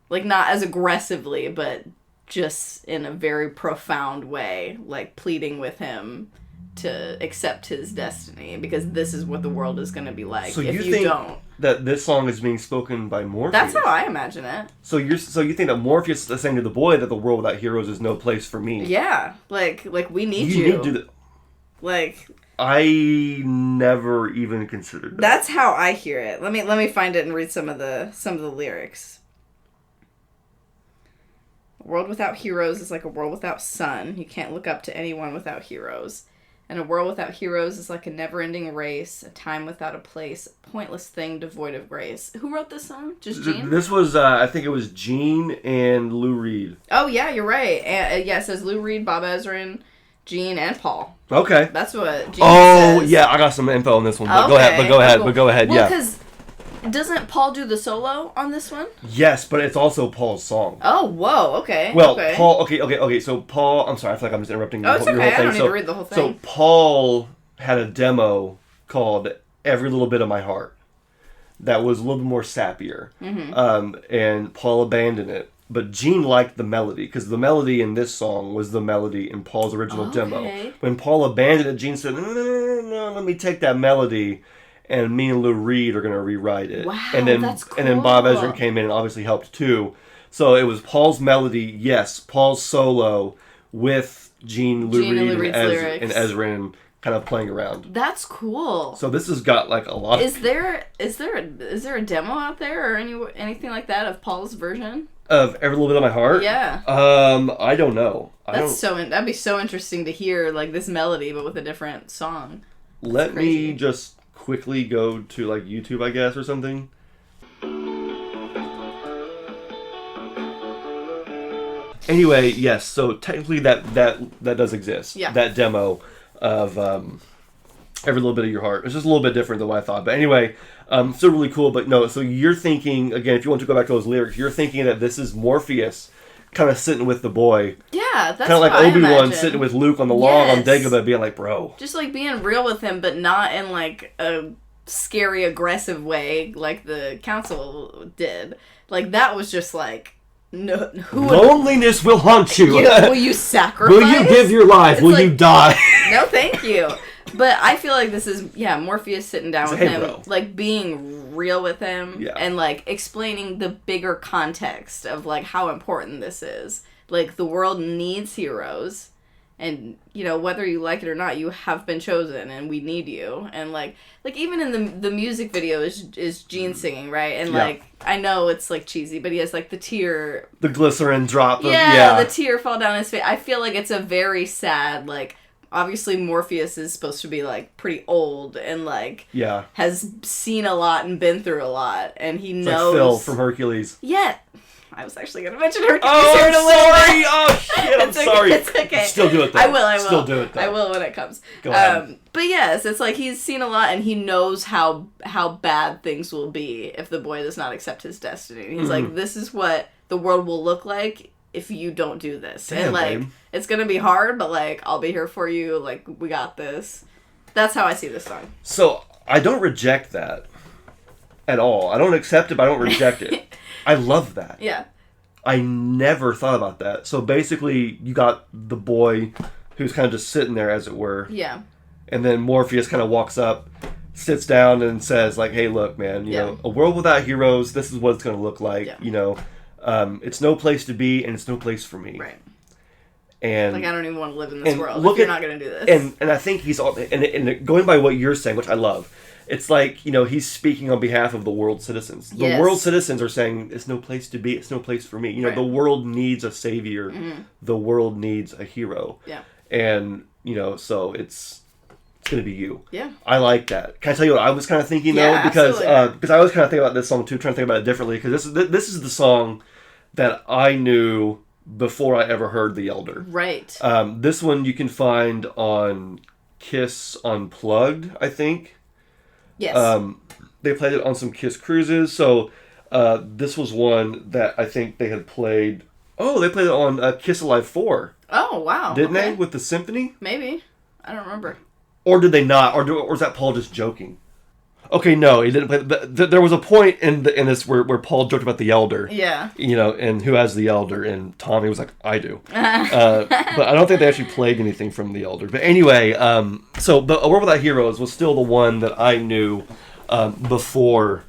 not as aggressively, but... just in a very profound way, pleading with him to accept his destiny, because this is what the world is going to be like if you don't. That this song is being spoken by Morpheus? That's how I imagine it. So you think that Morpheus is saying to the boy that the world without heroes is no place for me? Yeah, we need you. Need to I never even considered that. That's how I hear it. Let me find it and read some of the lyrics. A world without heroes is like a world without sun. You can't look up to anyone without heroes. And a world without heroes is like a never-ending race, a time without a place, a pointless thing devoid of grace. Who wrote this song? Just Gene? This was, I think it was Gene and Lou Reed. Oh, yeah, you're right. It says Lou Reed, Bob Ezrin, Gene, and Paul. Okay. That's what Gene says. Oh, yeah, I got some info on this one. But go ahead, well, yeah. Because doesn't Paul do the solo on this one? Yes, but it's also Paul's song. Oh, whoa, okay. Well, okay. Paul, okay, so Paul, I'm sorry, I feel like I'm just interrupting your whole thing. I don't need to read the whole thing. So Paul had a demo called Every Little Bit of My Heart that was a little bit more sappier. Mm-hmm. And Paul abandoned it. But Gene liked the melody, because the melody in this song was the melody in Paul's original demo. When Paul abandoned it, Gene said, no, let me take that melody, and me and Lou Reed are going to rewrite it. Wow, that's cool. And then Bob Ezrin came in and obviously helped too. So it was Paul's melody, yes, Paul's solo with Gene, Lou Reed, and Ezrin kind of playing around. That's cool. So this has got a lot. Is there a demo out there or anything like that of Paul's version? Of Every Little Bit of My Heart? Yeah. I don't know. That'd be so interesting to hear this melody but with a different song. Let me just quickly go to YouTube, I guess, or Anyway, yes. So technically, that does exist. Yeah. That demo of Every Little Bit of Your Heart. It's just a little bit different than what I thought. But anyway, still really cool. But no, so you're thinking again. If you want to go back to those lyrics, you're thinking that this is Morpheus kind of sitting with the boy. Yeah, that's kind of like what Obi-Wan sitting with Luke on the log on Dagobah, being like, bro. Just like being real with him, but not in like a scary, aggressive way like the council did. Like that was just like, no, loneliness will haunt you. Will you sacrifice? Will you give your life? It's will like, you die? No, thank you. But I feel like this is, Morpheus sitting down with him, bro. like being real with him, and like explaining the bigger context of like how important this is. Like the world needs heroes, and whether you like it or not, you have been chosen, and we need you. And like even in the music video is Gene singing, right? And like I know it's like cheesy, but he has like the glycerin drop. The tear fall down his face. I feel like it's a very sad like. Obviously, Morpheus is supposed to be, like, pretty old and, like, has seen a lot and been through a lot, and he knows... Like Phil from Hercules. Yeah. I was actually going to mention Hercules. Oh, I'm sorry! Oh, shit, I'm sorry. It's okay. Still do it, though. I will. Still do it, though. I will when it comes. Go ahead. But yes, it's like he's seen a lot, and he knows how bad things will be if the boy does not accept his destiny. And he's like, this is what the world will look like if you don't do this. Damn, and like babe. It's gonna be hard, but like I'll be here for you, like we got this. That's how I see this song. So I don't reject that at all. I don't accept it, but I don't reject it. I love that. Yeah. I never thought about that. So basically you got the boy who's kind of just sitting there, as it were. Yeah. And then Morpheus kind of walks up, sits down and says like, hey, look, man, you know, a world without heroes, this is what it's going to look like. It's no place to be, and it's no place for me. Right. And like I don't even want to live in this world if you're not going to do this. And I think he's all, and going by what you're saying, which I love, it's like he's speaking on behalf of the world citizens. The world citizens are saying it's no place to be, it's no place for me. The world needs a savior. Mm-hmm. The world needs a hero. Yeah. And so it's going to be you. Yeah. I like that. Can I tell you what I was kind of thinking though? Because I was kind of thinking about this song too, trying to think about it differently. Because this is the song that I knew before I ever heard The Elder. Right. This one you can find on Kiss Unplugged, I think. Yes. They played it on some Kiss cruises. So this was one that I think they had played. Oh, they played it on Kiss Alive 4. Oh, wow. Didn't they? With the symphony? Maybe. I don't remember. Or did they not? Or is that Paul just joking? Okay, no, he didn't play. There was a point in this where Paul joked about the Elder. Yeah. And who has the Elder, and Tommy was like, I do. But I don't think they actually played anything from the Elder. But anyway, so but A World Without Heroes was still the one that I knew before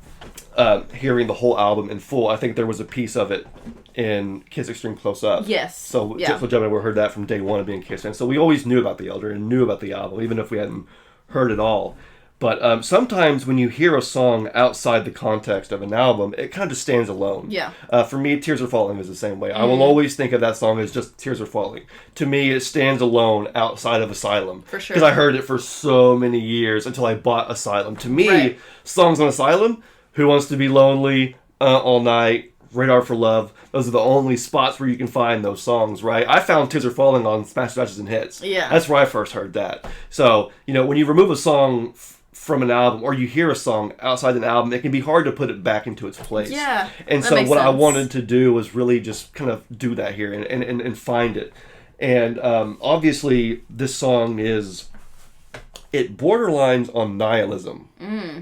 hearing the whole album in full. I think there was a piece of it in Kiss Extreme Close Up. Yes. So Jeff and Gemini, we heard that from day one of being Kiss fans. So we always knew about the Elder and knew about the album, even if we hadn't heard it all. But sometimes when you hear a song outside the context of an album, it kind of just stands alone. Yeah. For me, Tears Are Falling is the same way. I will always think of that song as just Tears Are Falling. To me, it stands alone outside of Asylum. For sure. Because I heard it for so many years until I bought Asylum. To me, songs on Asylum, Who Wants to Be Lonely, All Night, Radar for Love, those are the only spots where you can find those songs, right? I found Tears Are Falling on Smash Matches and Hits. Yeah. That's where I first heard that. So, when you remove a song from an album, or you hear a song outside an album, it can be hard to put it back into its place. Yeah. And so what I wanted to do was really just kind of do that here and find it. And obviously this song it borderlines on nihilism.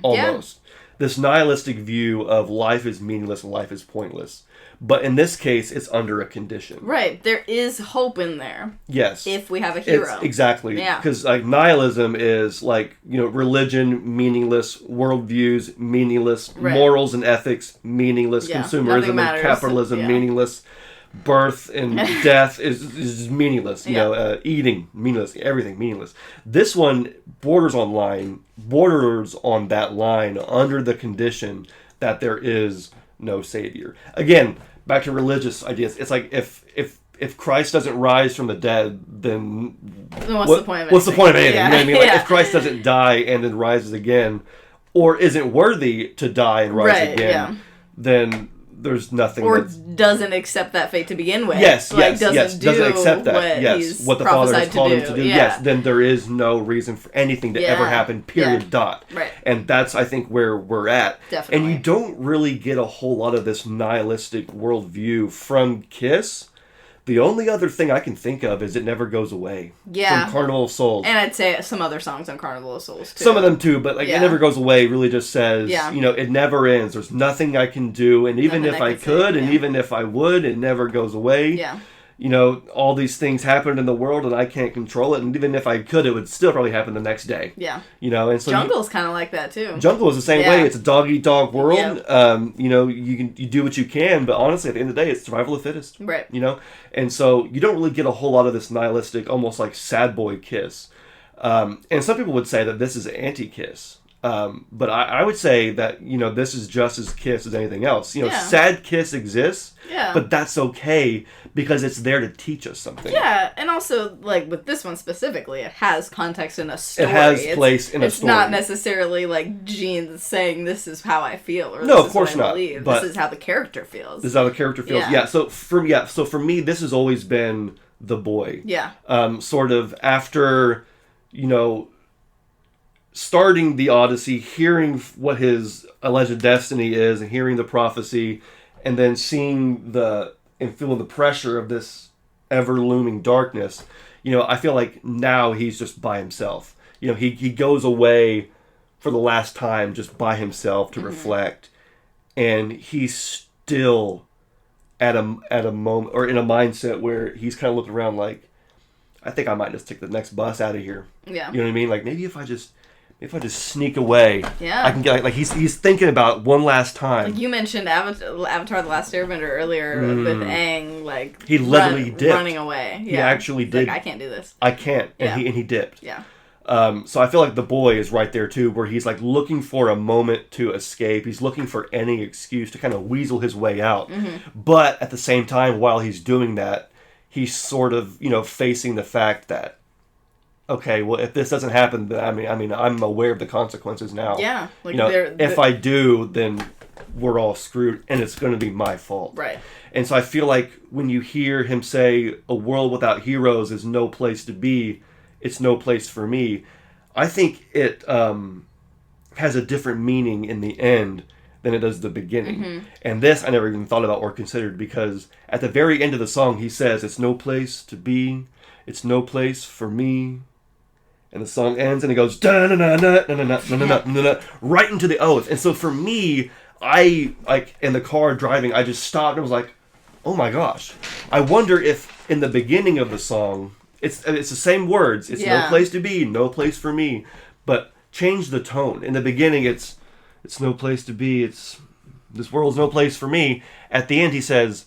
Almost. Yeah. This nihilistic view of life is meaningless and life is pointless. But in this case, it's under a condition. Right. There is hope in there. Yes. If we have a hero. Exactly. Yeah. Because nihilism is religion, meaningless, worldviews, meaningless, morals and ethics, meaningless, consumerism and capitalism, meaningless, birth and death is meaningless. Eating, meaningless, everything meaningless. This one borders on that line under the condition that there is no savior. Again, back to religious ideas. It's like if Christ doesn't rise from the dead, then what's the point of anything? What's the point of anything? Yeah. You know what I mean? Like if Christ doesn't die and then rises again, or isn't worthy to die and rise again, then there's nothing or that's... doesn't accept that fate to begin with. Yes, like, doesn't accept that. What the Father has called him to do. Yeah. Yes, then there is no reason for anything to ever happen, period, dot. Right. And that's, I think, where we're at. Definitely. And you don't really get a whole lot of this nihilistic worldview from Kiss. The only other thing I can think of is It Never Goes Away. Yeah. From Carnival of Souls. And I'd say some other songs on Carnival of Souls, too. Some of them, too, but It Never Goes Away really just says, it never ends. There's nothing I can do, and even if I could, and even if I would, it never goes away. Yeah. All these things happen in the world, and I can't control it, and even if I could, it would still probably happen the next day. Yeah. And so... Jungle's kind of like that, too. Jungle is the same way. It's a dog-eat-dog world. Yep. You do what you can, but honestly, at the end of the day, it's survival of the fittest. Right. And so you don't really get a whole lot of this nihilistic, almost like sad boy Kiss. And some people would say that this is anti-Kiss. But I would say that, this is just as Kiss as anything else. Sad Kiss exists, but that's okay because it's there to teach us something. Yeah, and also, with this one specifically, it has context in a story. It has place in a story. It's not necessarily Gene saying, this is how I feel, or no, this of course is what I not. believe. But this is how the character feels. This is how the character feels. Yeah. So for me, this has always been the boy. Yeah. Sort of after, starting the Odyssey, hearing what his alleged destiny is, and hearing the prophecy, and then seeing and feeling the pressure of this ever-looming darkness, I feel like now he's just by himself. He goes away for the last time just by himself to reflect, and he's still at a moment, or in a mindset where he's kind of looking around like, I think I might just take the next bus out of here. Yeah. You know what I mean? Like, maybe if I just sneak away, yeah, I can get he's thinking about it one last time. You mentioned Avatar: The Last Airbender earlier with Aang, he literally dipped, running away. Yeah. He actually did. I can't do this. I can't, and he dipped. Yeah. So I feel like the boy is right there too, where he's looking for a moment to escape. He's looking for any excuse to kind of weasel his way out. Mm-hmm. But at the same time, while he's doing that, he's sort of facing the fact that, okay, well, if this doesn't happen, then I'm aware of the consequences now. Yeah. If I do, then we're all screwed, and it's going to be my fault. Right. And so I feel like when you hear him say, a world without heroes is no place to be, it's no place for me, I think it has a different meaning in the end than it does the beginning. Mm-hmm. And this I never even thought about or considered, because at the very end of the song, he says, it's no place to be, it's no place for me. And the song ends and it goes right into the oath. And so for me, I in the car driving, I just stopped and was like, oh my gosh. I wonder if in the beginning of the song, it's the same words. It's no place to be, no place for me. But change the tone. In the beginning, it's no place to be. This world's no place for me. At the end, he says,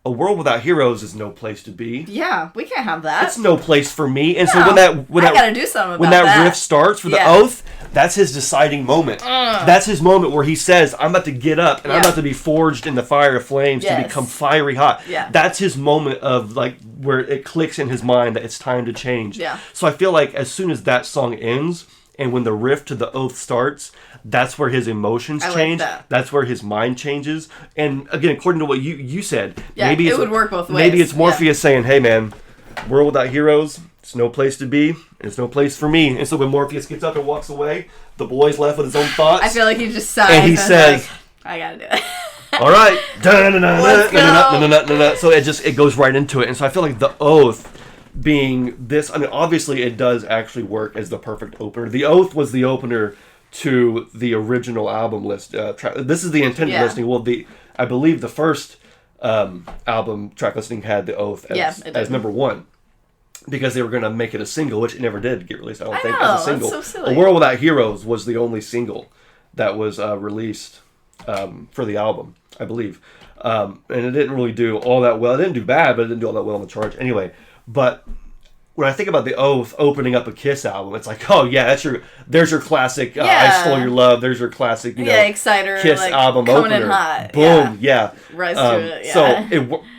a world without heroes is no place to be. Yeah, we can't have that. It's no place for me. And so when I gotta do something about when that riff starts for the oath, that's his deciding moment. That's his moment where he says, I'm about to get up and I'm about to be forged in the fire of flames to become fiery hot. Yeah. That's his moment of where it clicks in his mind that it's time to change. Yeah. So I feel like as soon as that song ends and when the riff to the oath starts, that's where his emotions change. That's where his mind changes. And again, according to what you said, maybe it would work both ways. Maybe it's Morpheus saying, hey man, world without heroes, it's no place to be, and it's no place for me. And so when Morpheus gets up and walks away, the boy's left with his own thoughts. I feel like he just sighs and he says, I gotta do it. all right. So it goes right into it. And so I feel like the oath being this, obviously it does actually work as the perfect opener. The oath was the opener to the original album list. This is the intended listing. Well, I believe the first album track listing had the oath as number one, because they were going to make it a single, which it never did get released. I don't think as a single. That's so silly. A World Without Heroes was the only single that was released for the album, I believe, and it didn't really do all that well. It didn't do bad, but it didn't do all that well on the charts anyway. But when I think about the oath opening up a Kiss album, it's like, oh yeah, there's your classic I Stole Your Love, there's your classic Exciter, Kiss album coming opener. in hot. Boom, Rise to it. So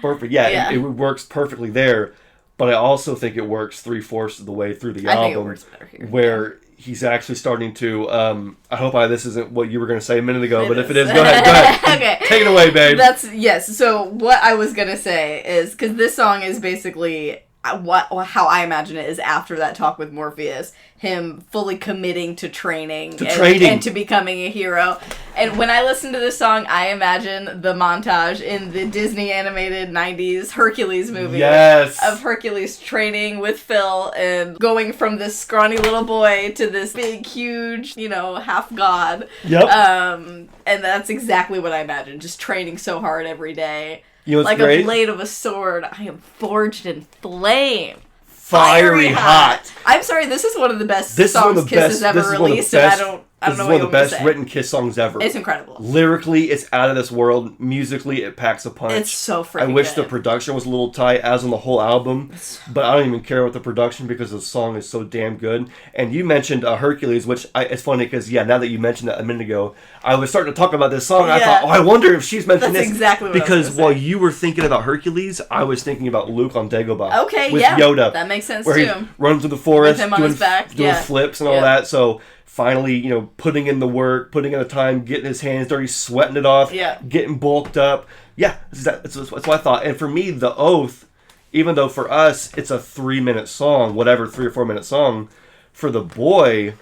perfect. It works perfectly there, but I also think it works 3/4 of the way through the album, think it works better here. where he's actually starting to, I hope this isn't what you were going to say a minute ago, but if it is, go ahead. Okay. Take it away, babe. Yes, so what I was going to say is, because this song is basically how I imagine it is after that talk with Morpheus, him fully committing to training. And to becoming a hero. And when I listen to this song, I imagine the montage in the Disney animated 90s Hercules movie. Yes. Of Hercules training with Phil and going from this scrawny little boy to this big, huge, half god. Yep. And that's exactly what I imagine. Just training so hard every day. Like great? A blade of a sword, I am forged in flame. Fiery hot. I'm sorry, this is one of the best songs Kiss has ever released, and I don't know what you want to say. This is one of the best written Kiss songs ever. It's incredible. Lyrically, it's out of this world. Musically, it packs a punch. It's so freaking I wish good. the production was a little tight, as on the whole album, but I don't even care about the production because the song is so damn good. And you mentioned Hercules, which it's funny because, now that you mentioned that a minute ago, I was starting to talk about this song, and I thought, I wonder if she's mentioned this. That's exactly what because I was while you were thinking about Hercules, I was thinking about Luke on Dagobah. Okay, with Yoda. That makes sense, where too. He runs through the forest, with him on his back. doing flips and all that, so... Finally, putting in the work, putting in the time, getting his hands dirty, sweating it off, getting bulked up. Yeah, that's what I thought. And for me, The Oath, even though for us, it's a 3-minute song, 3 or 4 minute song, for the boy,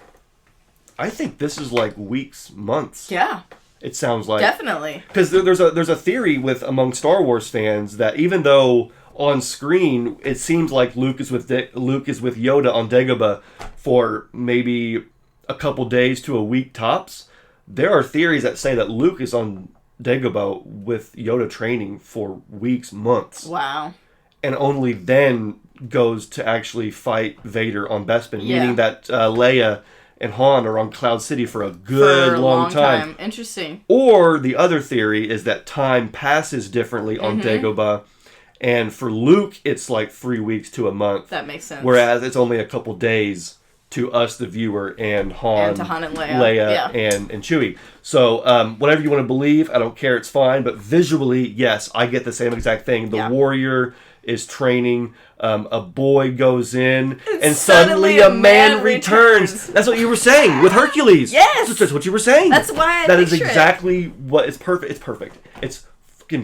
I think this is like weeks, months. Yeah. It sounds like. Definitely. Because there's a theory among Star Wars fans that even though on screen it seems like Luke is with Yoda on Dagobah for maybe a couple days to a week tops, there are theories that say that Luke is on Dagobah with Yoda training for weeks, months. Wow. And only then goes to actually fight Vader on Bespin, meaning that Leia and Han are on Cloud City for a long time. Interesting. Or the other theory is that time passes differently on Dagobah, and for Luke it's like 3 weeks to a month. That makes sense. Whereas it's only a couple days to us, the viewer, and Han, and Leia and Chewie. So whatever you want to believe, I don't care, it's fine. But visually, yes, I get the same exact thing. The warrior is training, a boy goes in, and suddenly a man returns. That's what you were saying with Hercules. Yes! That's what you were saying. That's why That is exactly what is perfect. It's perfect. It's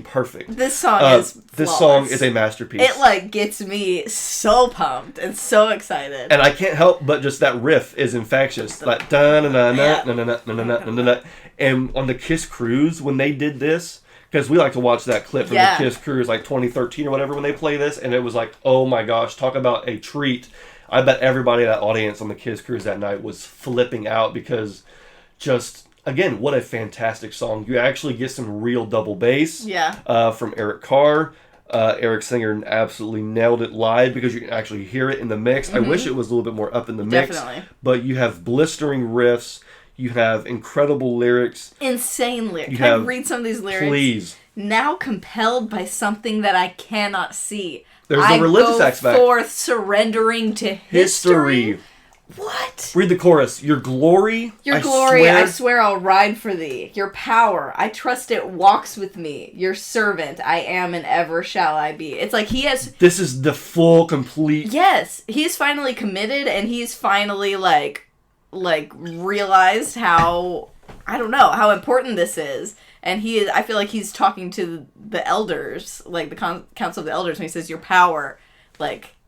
perfect. This song is flawless. This song is a masterpiece. It gets me so pumped and so excited. And I can't help but just that riff is infectious. Like da na na na na na na na na na. And on the Kiss Cruise when they did this, because we like to watch that clip from the Kiss Cruise like 2013 or whatever when they play this, and it was like, oh my gosh, talk about a treat. I bet everybody in that audience on the Kiss Cruise that night was flipping out because just again, what a fantastic song. You actually get some real double bass from Eric Carr. Eric Singer absolutely nailed it live because you can actually hear it in the mix. I wish it was a little bit more up in the mix. Definitely. But you have blistering riffs. You have incredible lyrics. Insane lyrics. Can I read some of these lyrics? Please. Now compelled by something that I cannot see. There's a religious aspect. I go forth surrendering to history. What? Read the chorus. Your glory, I swear I'll ride for thee. Your power, I trust it walks with me. Your servant, I am and ever shall I be. It's like he has... This is the full, complete... Yes. He's finally committed, and he's finally, like realized how... I don't know, how important this is. And I feel like he's talking to the elders, like the Council of the Elders, when he says, your power,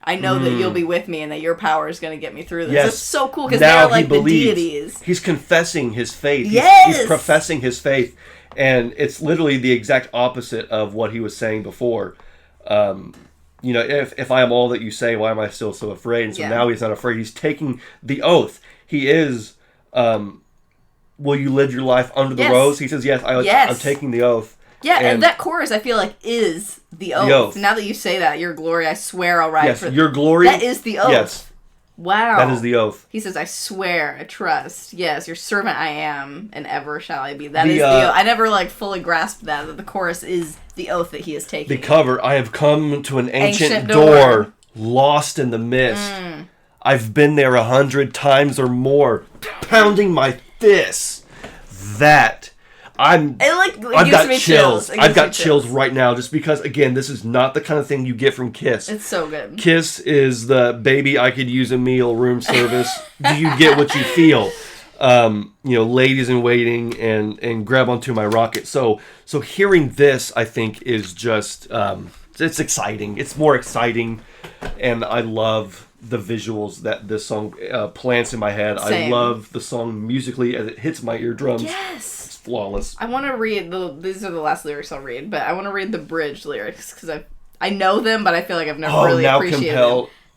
I know that you'll be with me and that your power is going to get me through this. Yes. It's so cool because they're like the deities. He's confessing his faith. Yes! He's professing his faith. And it's literally the exact opposite of what he was saying before. If I am all that you say, why am I still so afraid? And so now he's not afraid. He's taking the oath. He is, will you live your life under the rose? He says, yes, I'm taking the oath. Yeah, and that chorus, I feel like, is the oath. Now that you say that, your glory, I swear I'll ride for... your glory... That is the oath. Yes. Wow. That is the oath. He says, I swear, I trust. Yes, your servant I am, and ever shall I be. That is the oath. I never, fully grasped that the chorus is the oath that he is taking. The cover, I have come to an ancient door, lost in the mist. I've been there 100 times or more, pounding my fists. That... I've gives got me chills. It I've gives got me chills right now just because, again, this is not the kind of thing you get from Kiss. It's so good. Kiss is the baby, I could use a meal room service. Do you get what you feel? Ladies in waiting and grab onto my rocket. So hearing this, I think, is just it's exciting. It's more exciting, and I love the visuals that this song plants in my head. Same. I love the song musically as it hits my eardrums. Yes. It's flawless. I want to read these are the last lyrics I'll read, but I want to read the bridge lyrics because I know them, but I feel like I've never really appreciated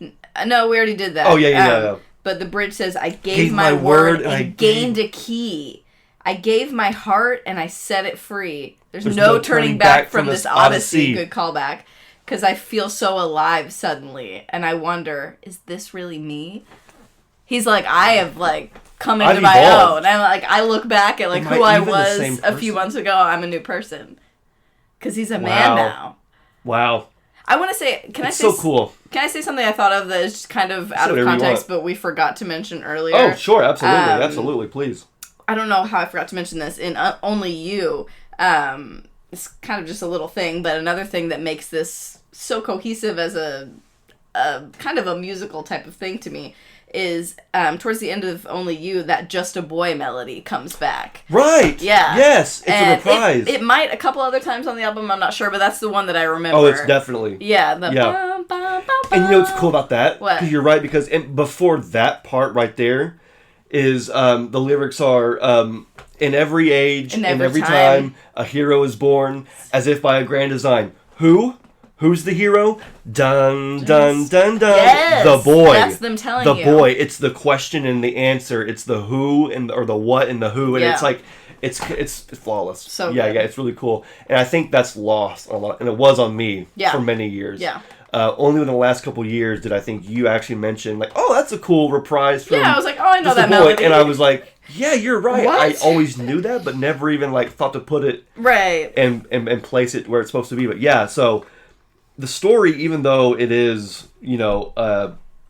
them. No, we already did that. Oh yeah. But the bridge says, "I gave my word and gained a key. I gave my heart and I set it free. There's no turning back from this Odyssey." Good callback. Because I feel so alive suddenly, and I wonder, is this really me? He's like, I have come into my own. And I look back at who I was a few months ago. I'm a new person. Because he's a man now. Wow. I want to say, so cool. Can I say something I thought of that is just kind of out of context, but we forgot to mention earlier? Oh, sure, absolutely, please. I don't know how I forgot to mention this. In Only You, it's kind of just a little thing, but another thing that makes this so cohesive as a kind of a musical type of thing to me is towards the end of Only You, that Just a Boy melody comes back. Right. Yeah. Yes, it's a reprise. It might a couple other times on the album, I'm not sure, but that's the one that I remember. Oh, it's definitely. Yeah. Bum, bum, bum, and you know what's cool about that? What? Because you're right, because before that part right there is the lyrics are in every age, in every time, a hero is born, as if by a grand design. Who's the hero? Dun, dun, dun, dun. Yes, the boy. That's them telling you. The boy. It's the question and the answer. It's the who or the what and the who. And it's flawless. So good. It's really cool. And I think that's lost a lot. And it was on me for many years. Yeah. Only in the last couple years did I think you actually mention, that's a cool reprise from I was like, I know that boy. melody. And I was like, yeah, you're right. What? I always knew that, but never even thought to put it right and place it where it's supposed to be. But yeah, so the story, even though it is,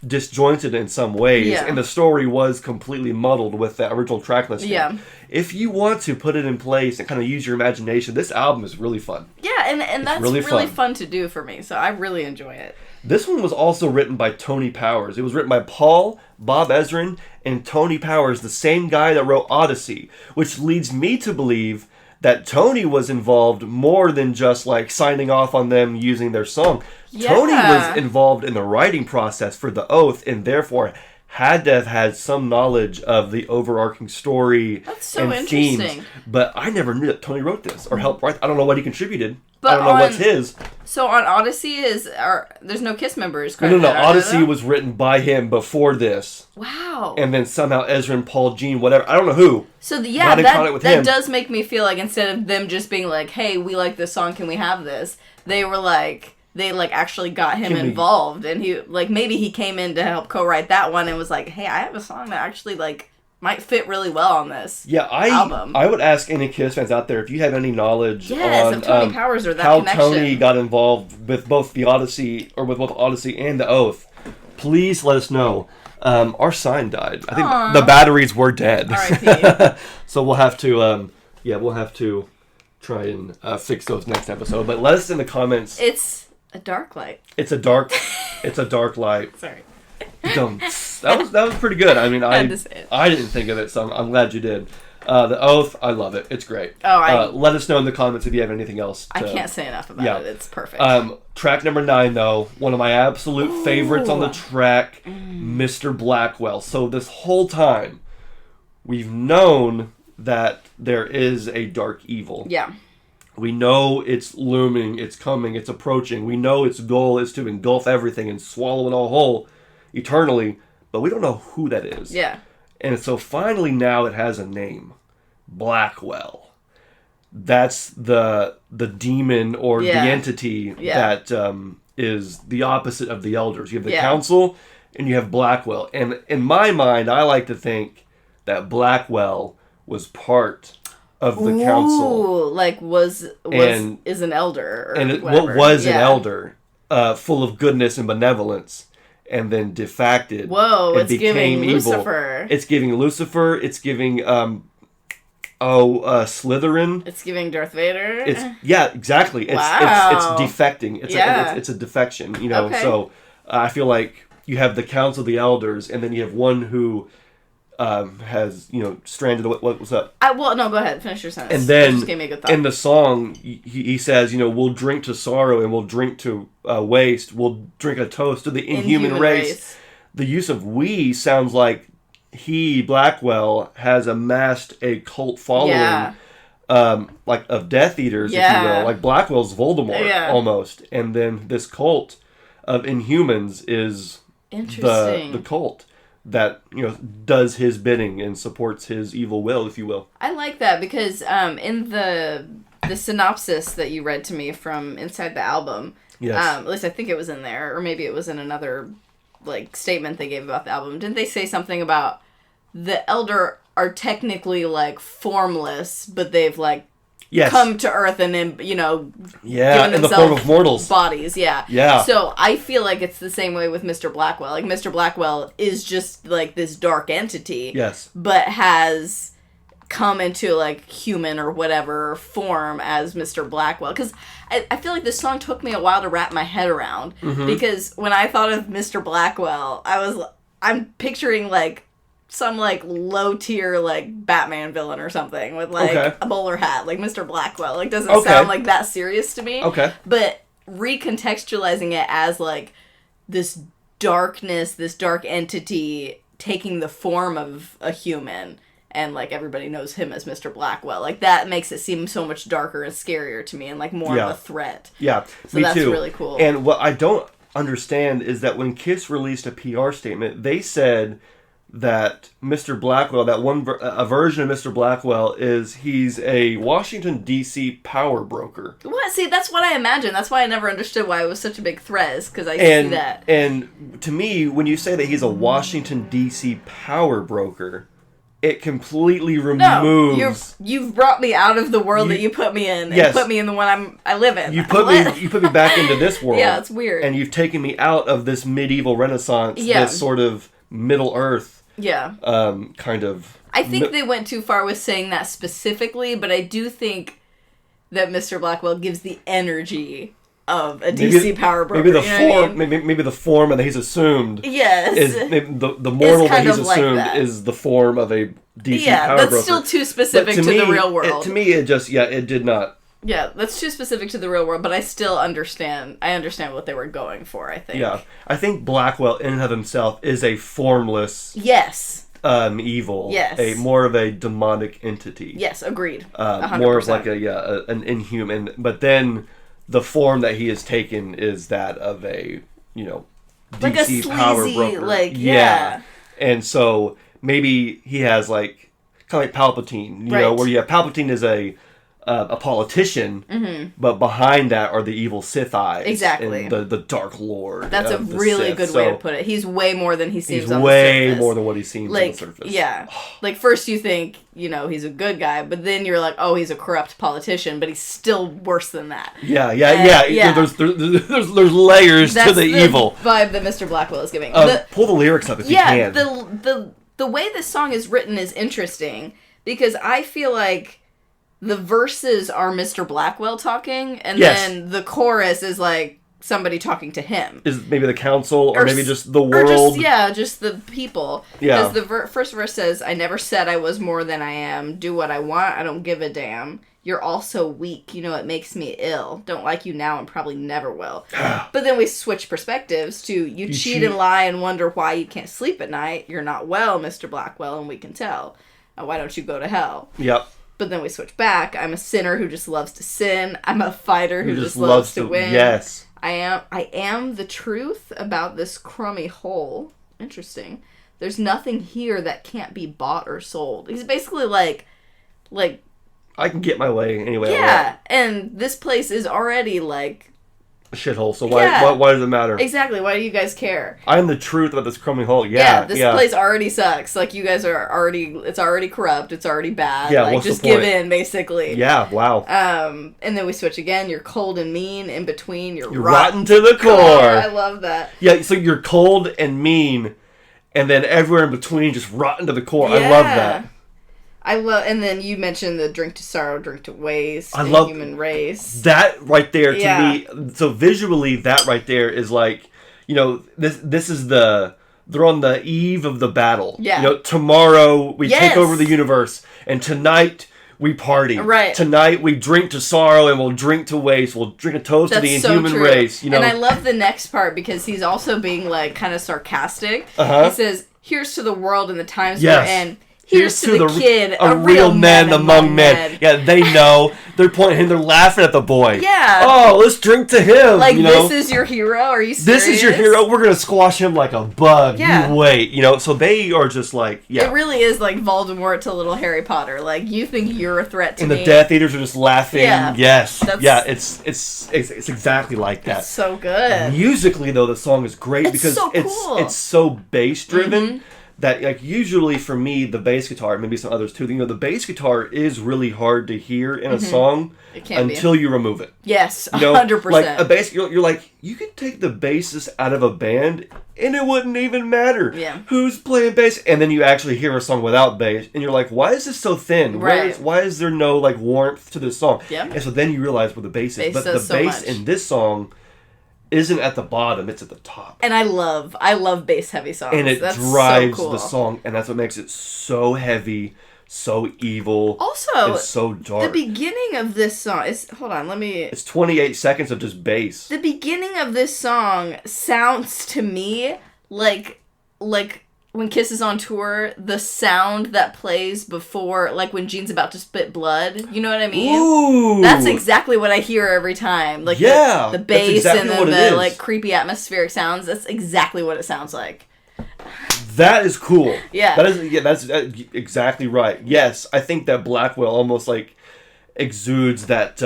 disjointed in some ways, and the story was completely muddled with the original track listing. Yeah. If you want to put it in place and kind of use your imagination, this album is really fun. Yeah, and that's really fun to do for me, so I really enjoy it. This one was also written by Tony Powers. It was written by Paul, Bob Ezrin, and Tony Powers, the same guy that wrote Odyssey, which leads me to believe that Tony was involved more than just signing off on them using their song. Yeah. Tony was involved in the writing process for The Oath and therefore had to have had some knowledge of the overarching story and themes. But I never knew that Tony wrote this or helped write. I don't know what he contributed. But I don't know what's his. So on Odyssey there's no Kiss members. No. Odyssey was written by him before this. Wow. And then somehow Ezra and Paul, Gene, whatever. I don't know who. So that does make me feel like instead of them just being like, hey, we like this song, can we have this? They were like, they actually got him involved. And he maybe he came in to help co-write that one and was like, hey, I have a song that actually might fit really well on this album. I would ask any Kiss fans out there if you have any knowledge on of Tony Powers or that how connection. Tony got involved with both the Odyssey or with both Odyssey and The Oath. Please let us know. Our sign died. I think the batteries were dead. R.I.P. So we'll have to try and fix those next episode. But let us in the comments. It's a dark light. It's a dark light. Sorry. That was pretty good. I mean, I didn't think of it, so I'm glad you did. The Oath, I love it. It's great. Let us know in the comments if you have anything else. I can't say enough about it. It's perfect. Track number 9, though, one of my absolute favorites on the track, Mr. Blackwell. So this whole time, we've known that there is a dark evil. Yeah. We know it's looming, it's coming, it's approaching. We know its goal is to engulf everything and swallow it all whole eternally, but we don't know who that is. Yeah. And so finally now it has a name. Blackwell. That's the demon or the entity that is the opposite of the elders. You have the council and you have Blackwell. And in my mind, I like to think that Blackwell was part of the council. Is an elder. What was an elder, full of goodness and benevolence, and then defacted. Whoa, and it's became giving evil. Lucifer. It's giving Lucifer. It's giving Slytherin. It's giving Darth Vader. Exactly. It's defecting. It's a defection. You know, so I feel like you have the Council of the Elders, and then you have one who has stranded. What's up? No, go ahead. Finish your sentence. And then just gave me a good thought. in the song, he says, we'll drink to sorrow and we'll drink to waste. We'll drink a toast to the inhuman race. The use of "we" sounds like Blackwell, has amassed a cult following, like of Death Eaters, if you will. Like Blackwell's Voldemort, almost. And then this cult of Inhumans is the cult that does his bidding and supports his evil will, if you will. I like that because in the synopsis that you read to me from inside the album, at least I think it was in there, or maybe it was in another statement they gave about the album. Didn't they say something about the Elder are technically formless, but they've come to Earth and then given in the form of mortals bodies, yeah. So I feel like it's the same way with Mr. Blackwell. Like Mr. Blackwell is just this dark entity, but has come into human or whatever form as Mr. Blackwell. Because I feel like this song took me a while to wrap my head around, because when I thought of Mr. Blackwell, I'm picturing some low tier Batman villain or something with a bowler hat, like Mr. Blackwell. Doesn't sound that serious to me. But recontextualizing it as this darkness, this dark entity taking the form of a human, and everybody knows him as Mr. Blackwell. That makes it seem so much darker and scarier to me, and more of a threat. Yeah, so me that's too. Really cool. And what I don't understand is that when Kiss released a PR statement, they said that Mr. Blackwell, a version of Mr. Blackwell, he's a Washington, D.C. power broker. What? See, that's what I imagined. That's why I never understood why it was such a big threat, because I see that. And to me, when you say that he's a Washington, D.C. power broker, it completely removes... No, you've brought me out of the world that you put me in, and put me in the one I live in. You put me back into this world. Yeah, it's weird. And you've taken me out of this medieval Renaissance, this sort of Middle Earth. Kind of. I think they went too far with saying that specifically, but I do think that Mr. Blackwell gives the energy of a DC power broker. Maybe the form, maybe the form that he's assumed. Yes. Is the mortal that he's assumed is the form of a DC power broker. Yeah, that's still too specific to the real world. To me, it did not. Yeah, that's too specific to the real world, but I still understand. I understand what they were going for, I think. Yeah. I think Blackwell, in and of himself, is a formless... Yes. Evil. Yes. More of a demonic entity. Yes, agreed. 100%. More of an inhuman. But then the form that he has taken is that of a, DC power broker. And so maybe he has kind of like Palpatine, where you have Palpatine as a politician, but behind that are the evil Sith eyes. Exactly. And the Dark Lord. That's a really Sith. good way to put it. He's way more than he seems on the surface. He's way more than what he seems on the surface. Yeah. First you think, he's a good guy, but then you're like, oh, he's a corrupt politician, but he's still worse than that. Yeah. There's layers to the evil. Vibe that Mr. Blackwell is giving. Pull the lyrics up if you can. The way this song is written is interesting, because I feel like the verses are Mr. Blackwell talking, and then the chorus is somebody talking to him. Is maybe the council, or maybe just the world. Just the people. Yeah. Because the first verse says, I never said I was more than I am. Do what I want. I don't give a damn. You're all so weak. It makes me ill. Don't like you now and probably never will. But then we switch perspectives to, you cheat and lie and wonder why you can't sleep at night. You're not well, Mr. Blackwell, and we can tell. Why don't you go to hell? Yep. But then we switch back. I'm a sinner who just loves to sin. I'm a fighter who just loves to win. Yes. I am the truth about this crummy hole. Interesting. There's nothing here that can't be bought or sold. He's basically like I can get my way anyway. Yeah, and this place is already a shithole, so why does it matter? Exactly, why do you guys care? I'm the truth about this crummy hole. This place already sucks. You guys are it's already corrupt, it's already bad. Yeah, what's just the point? give in, basically. Yeah, wow. And then we switch again. You're cold and mean. In between, you're rotten to the core. I love that. Yeah, so you're cold and mean, and then everywhere in between, just rotten to the core. I love that. I love, and then you mentioned the drink to sorrow, drink to waste, I love human race. That right there to me. So visually, that right there is like, this is they're on the eve of the battle. Yeah. Tomorrow we take over the universe, and tonight we party. Right. Tonight we drink to sorrow, and we'll drink to waste. We'll drink a toast to the inhuman race. And I love the next part because he's also being like kind of sarcastic. Uh-huh. He says, "Here's to the world and the times we're in. Here's to the kid, a real man among men." Yeah, they know. They're pointing him. They're laughing at the boy. Yeah. Oh, let's drink to him. Like, this is your hero? Are you serious? This is your hero? We're going to squash him like a bug. Yeah. You wait. So they are just like, yeah. It really is like Voldemort to little Harry Potter. Like, you think you're a threat to me. And the Death Eaters are just laughing. Yeah. Yes. Yeah, it's exactly like that. It's so good. Musically, though, the song is great because so cool. it's so bass-driven. That, like, usually for me, the bass guitar, maybe some others too, the bass guitar is really hard to hear in a song until you remove it. Yes, 100%. Like, a bass, you're like, you could take the bassist out of a band and it wouldn't even matter. Yeah. Who's playing bass? And then you actually hear a song without bass and you're like, why is this so thin? Right. Why is there no, like, warmth to this song? Yep. And so then you realize where the bass is. But the so bass much. in this song isn't at the bottom, it's at the top. And I love bass heavy songs. And it that's drives so cool. the song, and that's what makes it so heavy, so evil, also, and so dark. The beginning of this song is, hold on, let me... It's 28 seconds of just bass. The beginning of this song sounds to me like when Kiss is on tour, the sound that plays before, like when Gene's about to spit blood. You know what I mean? Ooh! That's exactly what I hear every time. Like, yeah, the bass exactly and then the like creepy atmospheric sounds. That's exactly what it sounds like. That is cool. Yeah. That's exactly right. Yes, I think that Blackwell almost like exudes that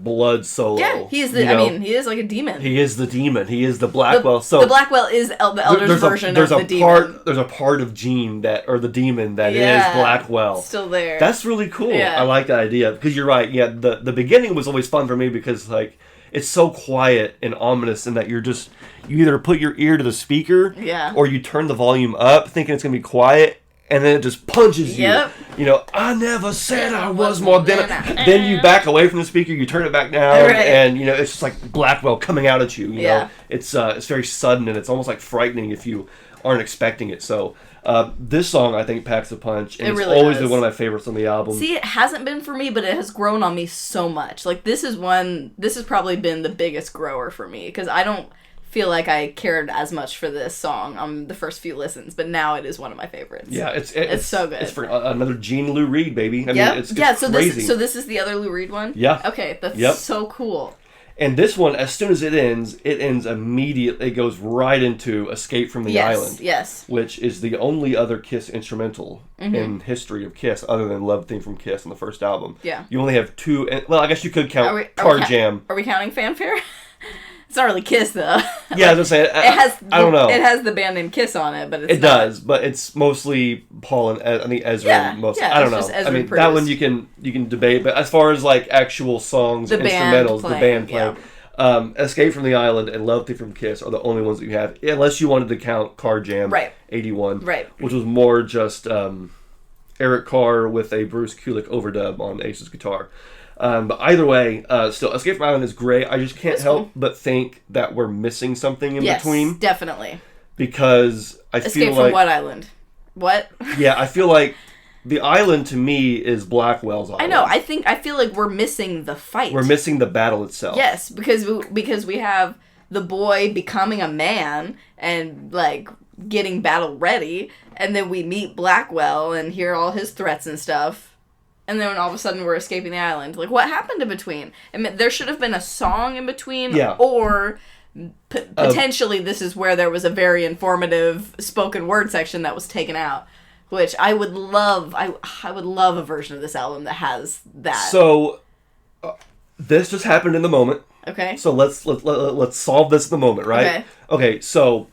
blood solo. Yeah, he is he is like a demon. He is the demon. He is the Blackwell. The Blackwell is the Elder's version of the demon. There's a part of Gene or the demon that is Blackwell. Still there. That's really cool. Yeah. I like that idea because you're right. Yeah, the beginning was always fun for me because like it's so quiet and ominous, and that you either put your ear to the speaker, or you turn the volume up thinking it's gonna be quiet. And then it just punches you. Yep. I never said I was more than... Then you back away from the speaker, you turn it back down, and, it's just like Blackwell coming out at you, you know? It's very sudden, and it's almost like frightening if you aren't expecting it. So, this song, I think, packs a punch, and it's really always been one of my favorites on the album. See, it hasn't been for me, but it has grown on me so much. Like, this has probably been the biggest grower for me, because I don't feel like I cared as much for this song on the first few listens, but now it is one of my favorites. Yeah, it's so good. It's for another Gene Lou Reed, baby. I mean, it's so crazy. This is the other Lou Reed one? Yeah. Okay, that's so cool. And this one, as soon as it ends immediately. It goes right into Escape from the Island. Yes. Which is the only other Kiss instrumental in history of Kiss, other than Love Theme from Kiss on the first album. Yeah. You only have two, well, I guess you could count Car Jam. Are we counting Fanfare? It's not really Kiss, though. Yeah, I was going to say, I don't know. It has the band name Kiss on it, but it does, but it's mostly Paul and I think Ezra. I don't know. I mean, that one you can debate, but as far as like actual songs, instrumentals, the band playing, Escape from the Island and Love Theme from Kiss are the only ones that you have, unless you wanted to count Car Jam, 81, which was more just Eric Carr with a Bruce Kulick overdub on Ace's guitar. But either way, still, Escape from Island is great. I just can't help but think that we're missing something in between. Yes, definitely. Because I feel like... Escape from what island? What? Yeah, I feel like the island to me is Blackwell's island. I know. I feel like we're missing the fight. We're missing the battle itself. Yes, because we have the boy becoming a man and, like, getting battle ready, and then we meet Blackwell and hear all his threats and stuff. And then all of a sudden we're escaping the island. Like, what happened in between? I mean, there should have been a song in between. Yeah. Or potentially this is where there was a very informative spoken word section that was taken out. Which I would love. I would love a version of this album that has that. So, this just happened in the moment. Okay. So let's solve this in the moment, right? Okay, so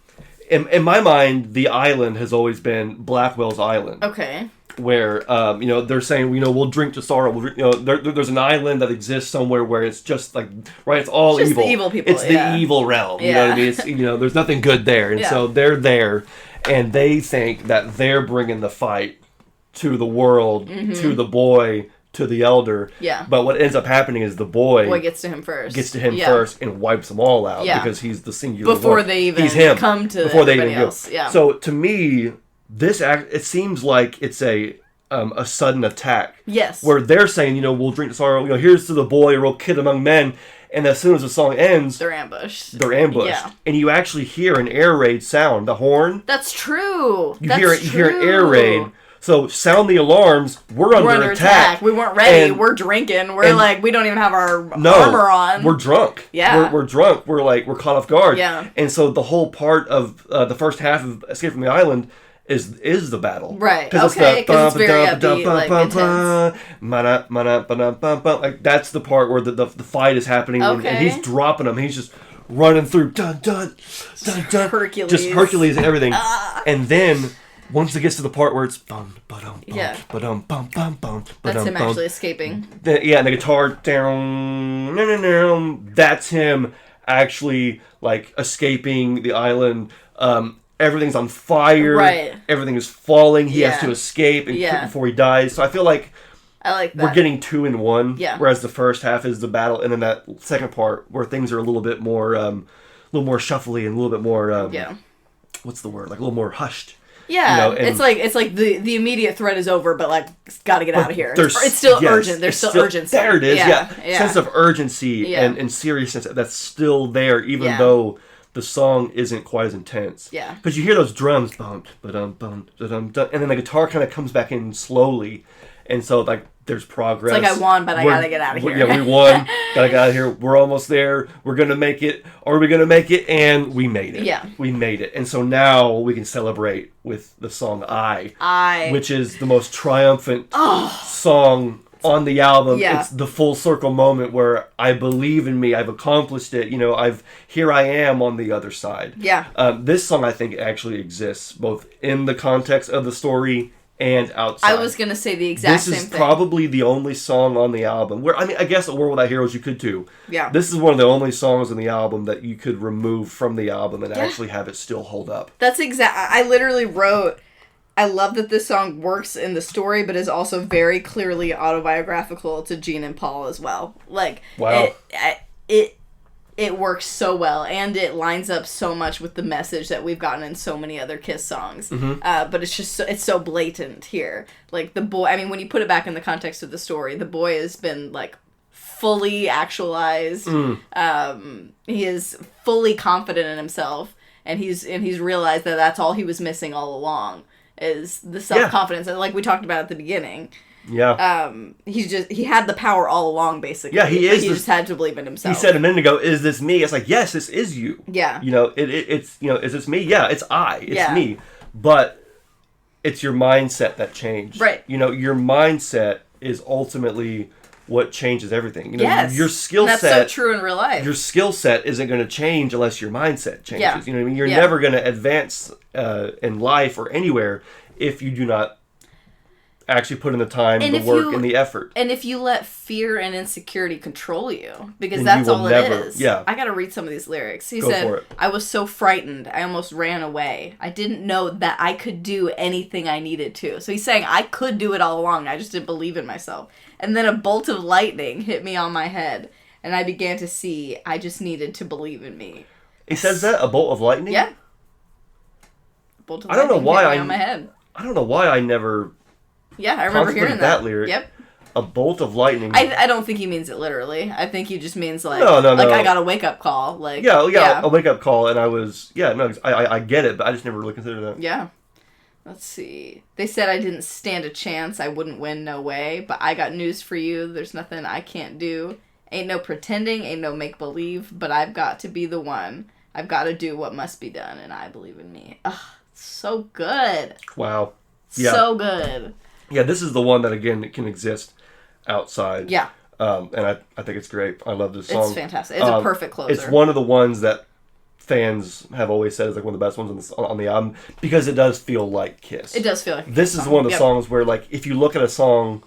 in my mind, the island has always been Blackwell's island. Okay. Where they're saying we'll drink to sorrow. There's an island that exists somewhere where it's just like it's all just evil. The evil people. It's the evil realm. You know what I mean? It's there's nothing good there, and so they're there, and they think that they're bringing the fight to the world, to the boy, to the elder. Yeah. But what ends up happening is the boy gets to him first. And wipes them all out because he's the singular before one. they even he's him. come to before they everybody even else. Yeah. So to me, it seems like it's a sudden attack. Yes. Where they're saying, we'll drink the sorrow. Here's to the boy, a real kid among men. And as soon as the song ends, they're ambushed. Yeah. And you actually hear an air raid sound, the horn. That's true. You hear an air raid. So sound the alarms. We're under attack. We weren't ready. We're drinking. We're we don't even have our armor on. We're drunk. Yeah. We're drunk. We're caught off guard. Yeah. And so the whole part of the first half of Escape from the Island is the battle. Right. Okay. Because it's very upbeat, intense. Like that's the part where the fight is happening, and he's dropping them. He's just running through, dun dun dun dun, Hercules, just Hercules and everything. And then once it gets to the part where it's bum ba-dum bum, ba-dum bum bum bum, that's him actually escaping. And the guitar down, that's him actually like escaping the island. Everything's on fire. Right. Everything is falling. He has to escape before he dies. So I feel like I like that. We're getting 2 in 1. Yeah. Whereas the first half is the battle, and then that second part where things are a little bit more, shuffly and a little bit more. What's the word? Like a little more hushed. Yeah, it's like the immediate threat is over, but like got to get out of here. It's still urgent. There's still urgency. There it is. Yeah. Sense of urgency and seriousness that's still there, even though the song isn't quite as intense. Yeah. Because you hear those drums, bum, ba-dum, bum, da-dum, dum, and then the guitar kind of comes back in slowly, and so like there's progress. It's like I won, but I gotta get out of here. Yeah, we won. Gotta get out of here. We're almost there. We're gonna make it. Are we gonna make it? And we made it. Yeah. We made it. And so now we can celebrate with the song I, which is the most triumphant song on the album. Yeah. It's the full circle moment where I believe in me. I've accomplished it. Here I am on the other side. Yeah. This song I think actually exists both in the context of the story and outside. I was gonna say the exact same thing. This is probably the only song on the album where I guess at World Without Heroes you could too. Yeah. This is one of the only songs on the album that you could remove from the album and actually have it still hold up. That's I literally wrote, I love that this song works in the story, but is also very clearly autobiographical to Gene and Paul as well. Like, wow. It works so well, and it lines up so much with the message that we've gotten in so many other Kiss songs. Mm-hmm. But it's just it's so blatant here. Like the boy, when you put it back in the context of the story, the boy has been like fully actualized. He is fully confident in himself, and he's realized that that's all he was missing all along is the self-confidence, and like we talked about at the beginning. Yeah. He had the power all along, basically. Yeah, he is. He just had to believe in himself. He said a minute ago, "Is this me?" It's like, yes, this is you. Yeah. It's is this me? Yeah, it's I. It's me. But it's your mindset that changed. Right. Your mindset is ultimately what changes everything. Yes. Your skill set. That's so true in real life. Your skill set isn't going to change unless your mindset changes. Yeah. You know what I mean? You're never going to advance in life or anywhere if you do not actually put in the time, the work, and the effort. And if you let fear and insecurity control you, because that's all it is. Yeah. I gotta read some of these lyrics. He Go said, for it. I was so frightened, I almost ran away. I didn't know that I could do anything I needed to. So he's saying, I could do it all along, I just didn't believe in myself. And then a bolt of lightning hit me on my head, and I began to see I just needed to believe in me. He says that? A bolt of lightning? Yeah. A bolt of lightning hit me on my head. I don't know why I never... Yeah, I remember hearing that lyric. Yep. A bolt of lightning. I don't think he means it literally. I think he just means like no. I got a wake up call. Like a wake up call, and I was I get it, but I just never really considered that. Yeah. Let's see. They said I didn't stand a chance. I wouldn't win, no way. But I got news for you. There's nothing I can't do. Ain't no pretending. Ain't no make believe. But I've got to be the one. I've got to do what must be done, and I believe in me. Ugh, so good. Wow. Yeah. So good. Yeah, this is the one that, again, it can exist outside. Yeah. And I think it's great. I love this song. It's fantastic. It's a perfect closer. It's one of the ones that fans have always said is like one of the best ones on the album because it does feel like Kiss. It does feel like This is one of the songs where, like, if you look at a song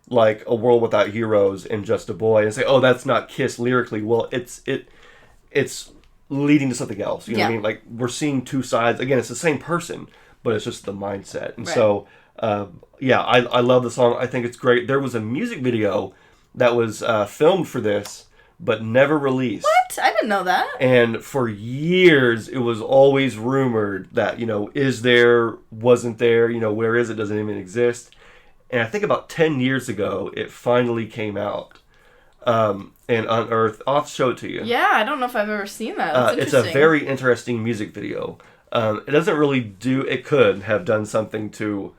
like A World Without Heroes and Just a Boy and say, oh, that's not Kiss lyrically, well, it's leading to something else. You know what I mean? Like, we're seeing two sides. Again, it's the same person, but it's just the mindset. And so Yeah, I love the song. I think it's great. There was a music video that was filmed for this, but never released. What? I didn't know that. And for years, it was always rumored that, is there, wasn't there, where is it, doesn't even exist. And I think about 10 years ago, it finally came out and unearthed. I'll have to show it to you. Yeah, I don't know if I've ever seen that. That's it's interesting. a very interesting music video. It doesn't really it could have done something to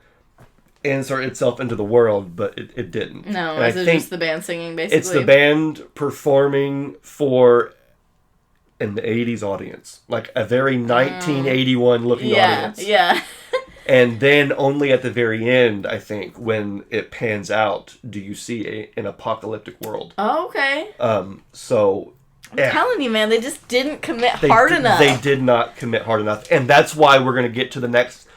insert itself into the world, but it didn't. No, and is it just the band singing, basically? It's the band performing for an 80s audience. Like a very 1981 looking audience. Yeah. And then only at the very end, I think, when it pans out, do you see an apocalyptic world. Oh, okay. So... I'm telling you, man, they just didn't commit hard enough. They did not commit hard enough. And that's why we're going to get to the next...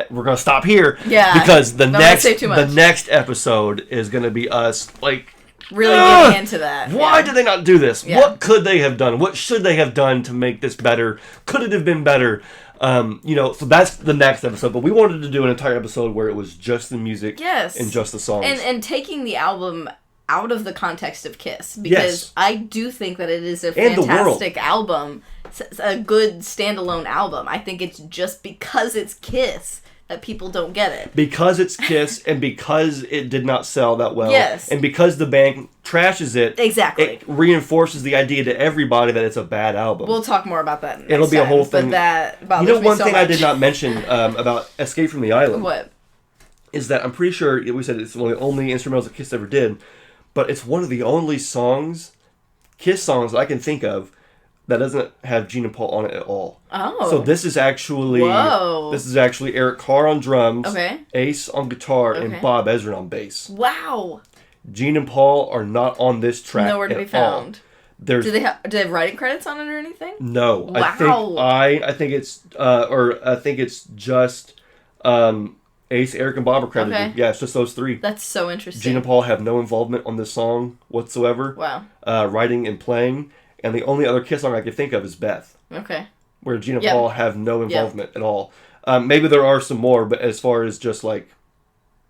We're going to stop here. Yeah. Because the next episode is going to be us, like... Really getting into that. Why did they not do this? Yeah. What could they have done? What should they have done to make this better? Could it have been better? So that's the next episode. But we wanted to do an entire episode where it was just the music and just the songs. And taking the album out of the context of Kiss. Because I do think that it is a fantastic album. It's a good standalone album. I think it's just because it's Kiss that people don't get it. Because it's Kiss and because it did not sell that well. Yes. And because the band trashes it. Exactly. It reinforces the idea to everybody that it's a bad album. We'll talk more about that next It'll be a whole thing. But that bothers me one so thing much. I did not mention about Escape from the Island. What? Is that I'm pretty sure we said it's one of the only instrumentals that Kiss ever did. But it's one of the only Kiss songs I can think of that doesn't have Gene and Paul on it at all. Oh. So this is actually Eric Carr on drums, Ace on guitar, and Bob Ezrin on bass. Wow. Gene and Paul are not on this track. Nowhere to be found. Do they have writing credits on it or anything? No. Wow. I think it's just Ace, Eric, and Bob are credited. Okay. Yeah, it's just those three. That's so interesting. Gene and Paul have no involvement on this song whatsoever. Wow. Writing and playing. And the only other Kiss song I can think of is Beth. Okay. Where Gene and Paul have no involvement at all. Maybe there are some more, but as far as just like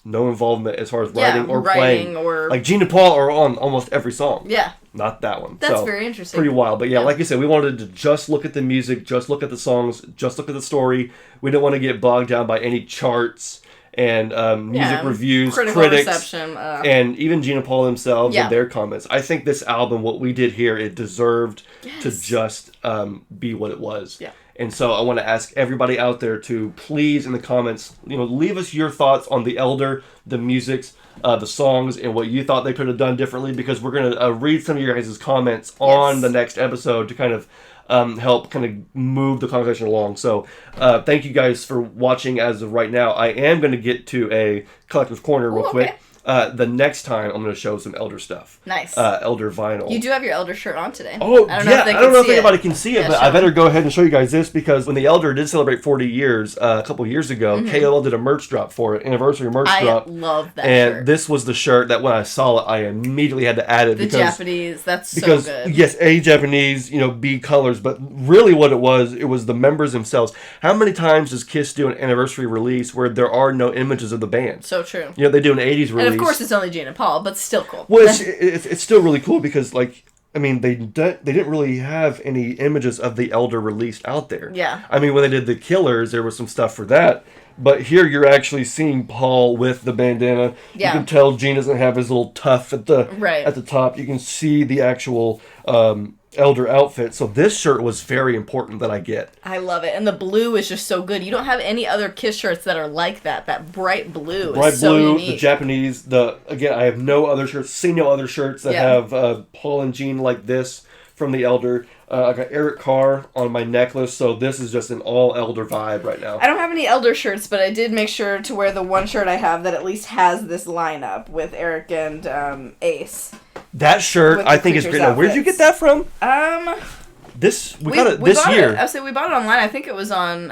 no involvement as far as writing or playing. Like Gene and Paul are on almost every song. Yeah. Not that one. That's very interesting. Pretty wild. But yeah, like you said, we wanted to just look at the music, just look at the songs, just look at the story. We didn't want to get bogged down by any charts and music reviews, critics, reception, and even Gene and Paul themselves and their comments. I think this album, what we did here, it deserved to just be what it was. Yeah. And so I want to ask everybody out there to please, in the comments, leave us your thoughts on The Elder, the music, the songs, and what you thought they could have done differently, because we're going to read some of your guys' comments on the next episode to kind of help kind of move the conversation along. So thank you guys for watching as of right now. I am going to get to a collector's corner real quick. The next time I'm going to show some Elder stuff. Nice. Elder vinyl. You do have your Elder shirt on today. Oh, I don't know if anybody can see it, but I better go ahead and show you guys this, because when the Elder did celebrate 40 years a couple years ago, KOL did a merch drop for it, anniversary merch drop. I love that shirt. And this was the shirt that when I saw it, I immediately had to add it. The Japanese, that's so good. Yes, A, Japanese, B, colors, but really what it was the members themselves. How many times does Kiss do an anniversary release where there are no images of the band? So true. They do an 80s release. And of course it's only Gene and Paul, but still cool. Well, it's still really cool because, they didn't really have any images of the Elder released out there. Yeah. When they did the Killers, there was some stuff for that. But here you're actually seeing Paul with the bandana. Yeah. You can tell Gene doesn't have his little tuff at the top. You can see the actual Elder outfit. So this shirt was very important that I get. I love it. And the blue is just so good. You don't have any other Kiss shirts that are like that. That bright blue is so unique. The Japanese, I have no other shirts, seen no other shirts that have Paul and Gene like this from the Elder. I got Eric Carr on my necklace, so this is just an all Elder vibe right now. I don't have any Elder shirts, but I did make sure to wear the one shirt I have that at least has this lineup with Eric and Ace. That shirt, I think, is great. Now, where'd you get that from? We got it this year. I say we bought it online. I think it was on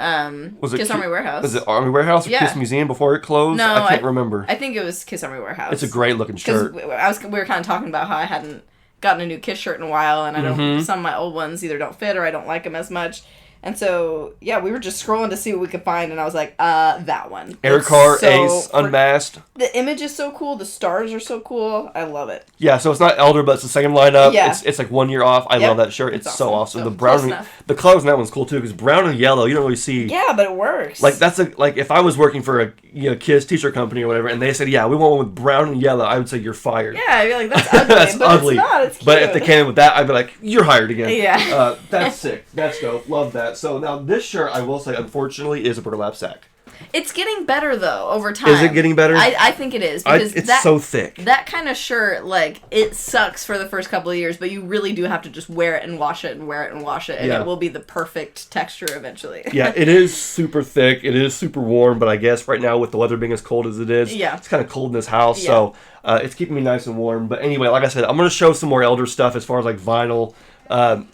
Kiss Army Warehouse. Was it Army Warehouse or Kiss Museum before it closed? No, I can't remember. I think it was Kiss Army Warehouse. It's a great looking shirt. We were kind of talking about how I hadn't gotten a new Kiss shirt in a while, and I don't. Some of my old ones either don't fit or I don't like them as much. And so, yeah, we were just scrolling to see what we could find, and I was like, that one. Aircar, Ace, Unmasked. The image is so cool. The stars are so cool. I love it. Yeah, so it's not Elder, but it's the second lineup. Yeah. It's like 1 year off. I love that shirt. It's so awesome. The brown, the colors in that one's cool too, because brown and yellow, you don't really see. Yeah, but it works. Like like if I was working for a kids t-shirt company or whatever, and they said, yeah, we want one with brown and yellow, I would say you're fired. Yeah, I'd be like, that's ugly. That's but ugly. It's not. It's cute. But if they came in with that, I'd be like, you're hired again. Yeah. That's sick. That's dope. Love that. So now this shirt, I will say, unfortunately, is a burlap sack. It's getting better, though, over time. Is it getting better? I think it is. Because it's so thick. That kind of shirt, like, it sucks for the first couple of years, but you really do have to just wear it and wash it and wear it and wash it, and it will be the perfect texture eventually. Yeah, it is super thick. It is super warm, but I guess right now with the weather being as cold as it is, it's kind of cold in this house, so it's keeping me nice and warm. But anyway, like I said, I'm going to show some more Elder stuff as far as, like, vinyl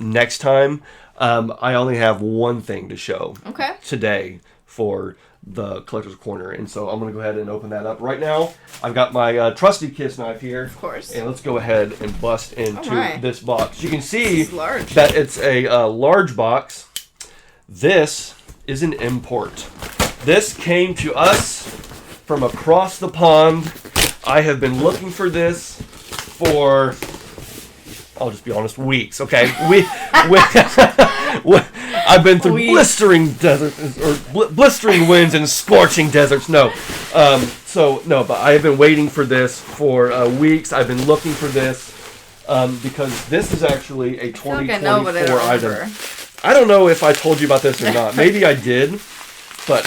next time. I only have one thing to show today for the Collector's Corner, and so I'm going to go ahead and open that up right now. I've got my trusty Kiss knife here. Of course. And let's go ahead and bust into this box. You can see large. that it's a large box. This is an import. This came to us from across the pond. I have been looking for this for, I'll just be honest, weeks, okay? I've been through blistering deserts, or blistering winds and scorching deserts. No. But I have been waiting for this for weeks. I've been looking for this because this is actually a 2024 item. I don't know if I told you about this or not. Maybe I did, but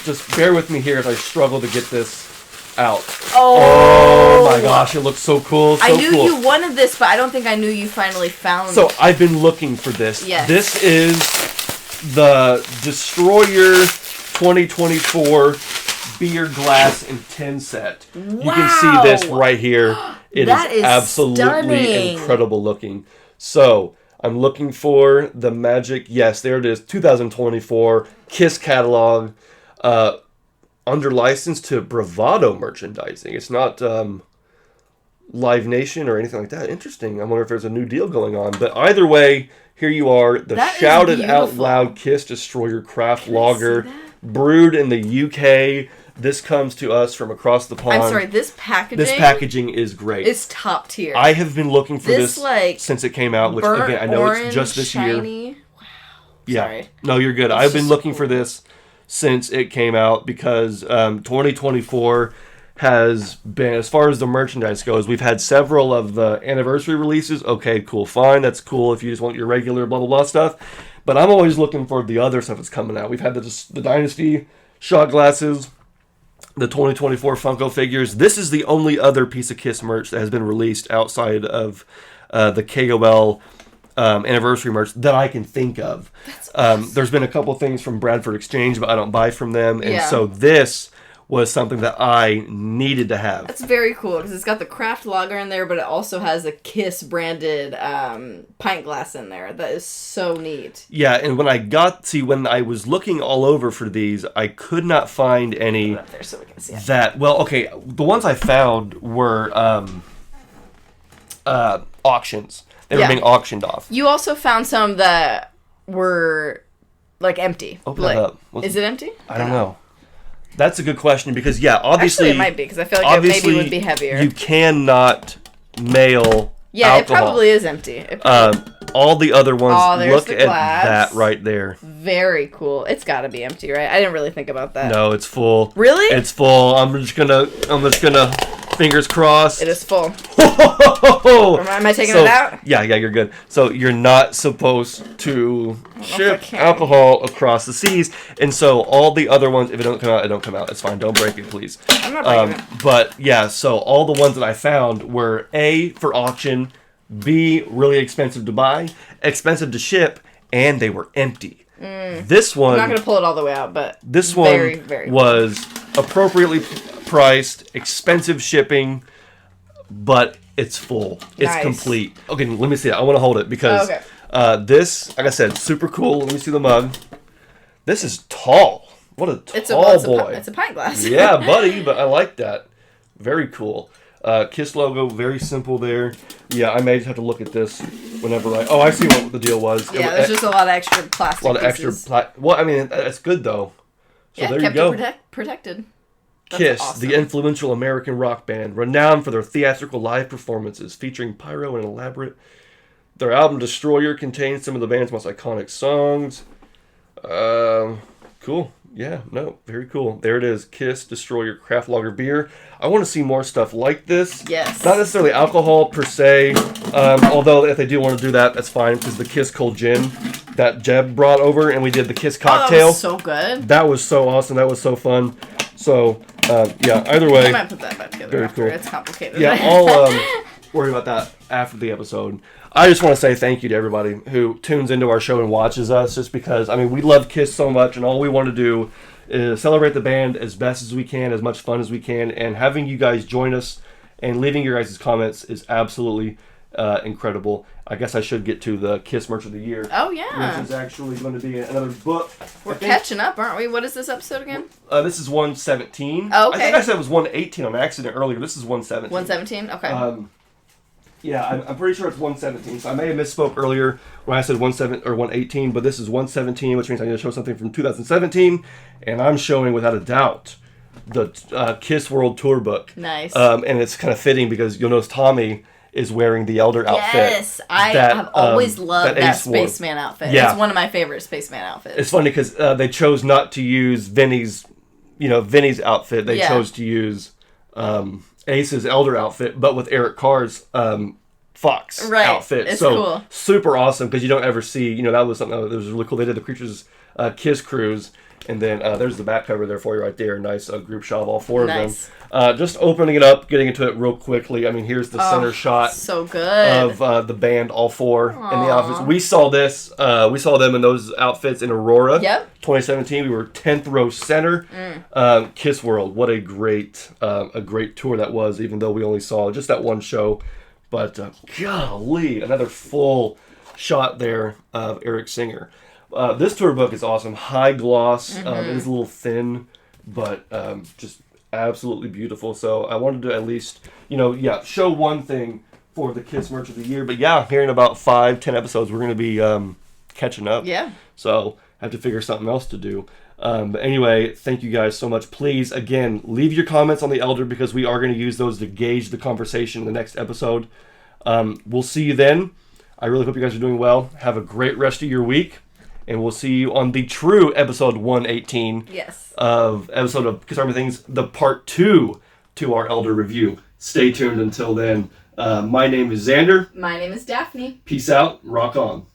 just bear with me here as I struggle to get this out. Oh my gosh, it looks so cool. I knew you wanted this, but I don't think I knew you finally found it. So I've been looking for this. Yes. This is the Destroyer 2024 beer glass and tin set. Wow. You can see this right here. It is absolutely stunning. incredible looking. So I'm looking for the magic. Yes, there it is. 2024 Kiss catalog. Under license to Bravado Merchandising. It's not Live Nation or anything like that. Interesting. I wonder if there's a new deal going on. But either way, here you are. The shouted out loud Kiss Destroyer Craft Lager, brewed in the UK. This comes to us from across the pond. I'm sorry, this packaging? This packaging is great. It's top tier. I have been looking for this like, since it came out, which again, I know it's just this shiny. year. Wow. Yeah. Sorry. No, you're good. I've been looking for this since it came out because 2024 has been, as far as the merchandise goes, we've had several of the anniversary releases. Okay, cool, fine, that's cool if you just want your regular blah blah blah stuff. But I'm always looking for the other stuff that's coming out. We've had the Dynasty shot glasses, the 2024 Funko figures. This is the only other piece of Kiss merch that has been released outside of the KOL anniversary merch that I can think of. Awesome. There's been a couple things from Bradford Exchange, but I don't buy from them, and so this was something that I needed to have. That's very cool because it's got the craft lager in there, but it also has a Kiss branded pint glass in there. That is so neat. Yeah, and when I was looking all over for these, I could not find any up there so we can see it. The ones I found were auctions. They were being auctioned off. You also found some that were, like, empty. Open it up. Is it empty? I don't know. That's a good question because, obviously... Actually, it might be because I feel like it maybe would be heavier. You cannot mail alcohol. It probably is empty. All the other ones, look the at glass. that right there. Very cool. It's got to be empty, right? I didn't really think about that. No, it's full. Really? It's full. I'm just gonna fingers crossed. It is full. Am I taking it out? Yeah, you're good. So you're not supposed to ship alcohol across the seas, and so all the other ones, if it don't come out, it don't come out. It's fine. Don't break it, please. I'm not breaking it. But so all the ones that I found were A, for auction, B, really expensive to buy, expensive to ship, and they were empty. This one... I'm not going to pull it all the way out, but this one very, very was appropriately priced, expensive shipping, but it's full. It's complete. Okay, let me see it. I want to hold it because this, like I said, super cool. Let me see the mug. This is tall. What a tall boy. It's a pint glass. Yeah, buddy, but I like that. Very cool. Kiss logo, very simple there. Yeah, I may just have to look at this whenever I see what the deal was. Yeah, there's just a lot of extra plastic. A lot of pieces. extra well, I mean, that's good though. So there you go. Protected. That's Kiss, awesome. the influential American rock band, renowned for their theatrical live performances featuring pyro and elaborate. Their album Destroyer contains some of the band's most iconic songs. Cool. Yeah, no, very cool. There it is. Kiss, Destroyer, Craft Lager Beer. I want to see more stuff like this. Yes. Not necessarily alcohol per se, although if they do want to do that, that's fine, because the Kiss Cold Gin that Jeb brought over, and we did the Kiss cocktail. That was so good. That was so awesome. That was so fun. So, yeah, either way. I might put that back together very after. cool. It's complicated. Yeah, I'll worry about that after the episode. I just want to say thank you to everybody who tunes into our show and watches us, just because, I mean, we love Kiss so much, and all we want to do is celebrate the band as best as we can, as much fun as we can, and having you guys join us and leaving your guys' comments is absolutely incredible. I guess I should get to the Kiss Merch of the Year. Oh, yeah. Which is actually going to be another book. We're catching up, aren't we? What is this episode again? This is 117. Oh, okay. I think I said it was 118 on accident earlier. This is 117. 117? Okay. Yeah, I'm pretty sure it's 117. So I may have misspoke earlier when I said 118, but this is 117, which means I'm going to show something from 2017, and I'm showing without a doubt the Kiss World Tour book. Nice. And it's kind of fitting because you'll notice Tommy is wearing the Elder outfit. Yes, I have always loved that spaceman outfit. Yeah. It's one of my favorite spaceman outfits. It's funny because they chose not to use Vinny's outfit. They chose to use Ace's Elder outfit, but with Eric Carr's Fox outfit. It's so cool. Super awesome because you don't ever see, that was something that was really cool. They did the Creatures Kiss Cruise, and then there's the back cover there for you right there. Nice group shot of all four of them. Just opening it up, getting into it real quickly. I mean, here's the center shot so good of the band, all four in the outfits. We saw this. We saw them in those outfits in Aurora. Yep. 2017. We were 10th row center. Kiss World. What a great tour that was. Even though we only saw just that one show, but golly, another full shot there of Eric Singer. This tour book is awesome. High gloss. It is a little thin, but just absolutely beautiful. So I wanted to at least, show one thing for the Kiss Merch of the Year. But yeah, here in about 5-10 episodes, we're going to be catching up. Yeah. So I have to figure something else to do. But anyway, thank you guys so much. Please, again, leave your comments on the Elder because we are going to use those to gauge the conversation in the next episode. We'll see you then. I really hope you guys are doing well. Have a great rest of your week. And we'll see you on the true episode 118 of Kiss Army Things, the part 2 to our Elder review. Stay tuned until then. My name is Xander. My name is Daphne. Peace out. Rock on.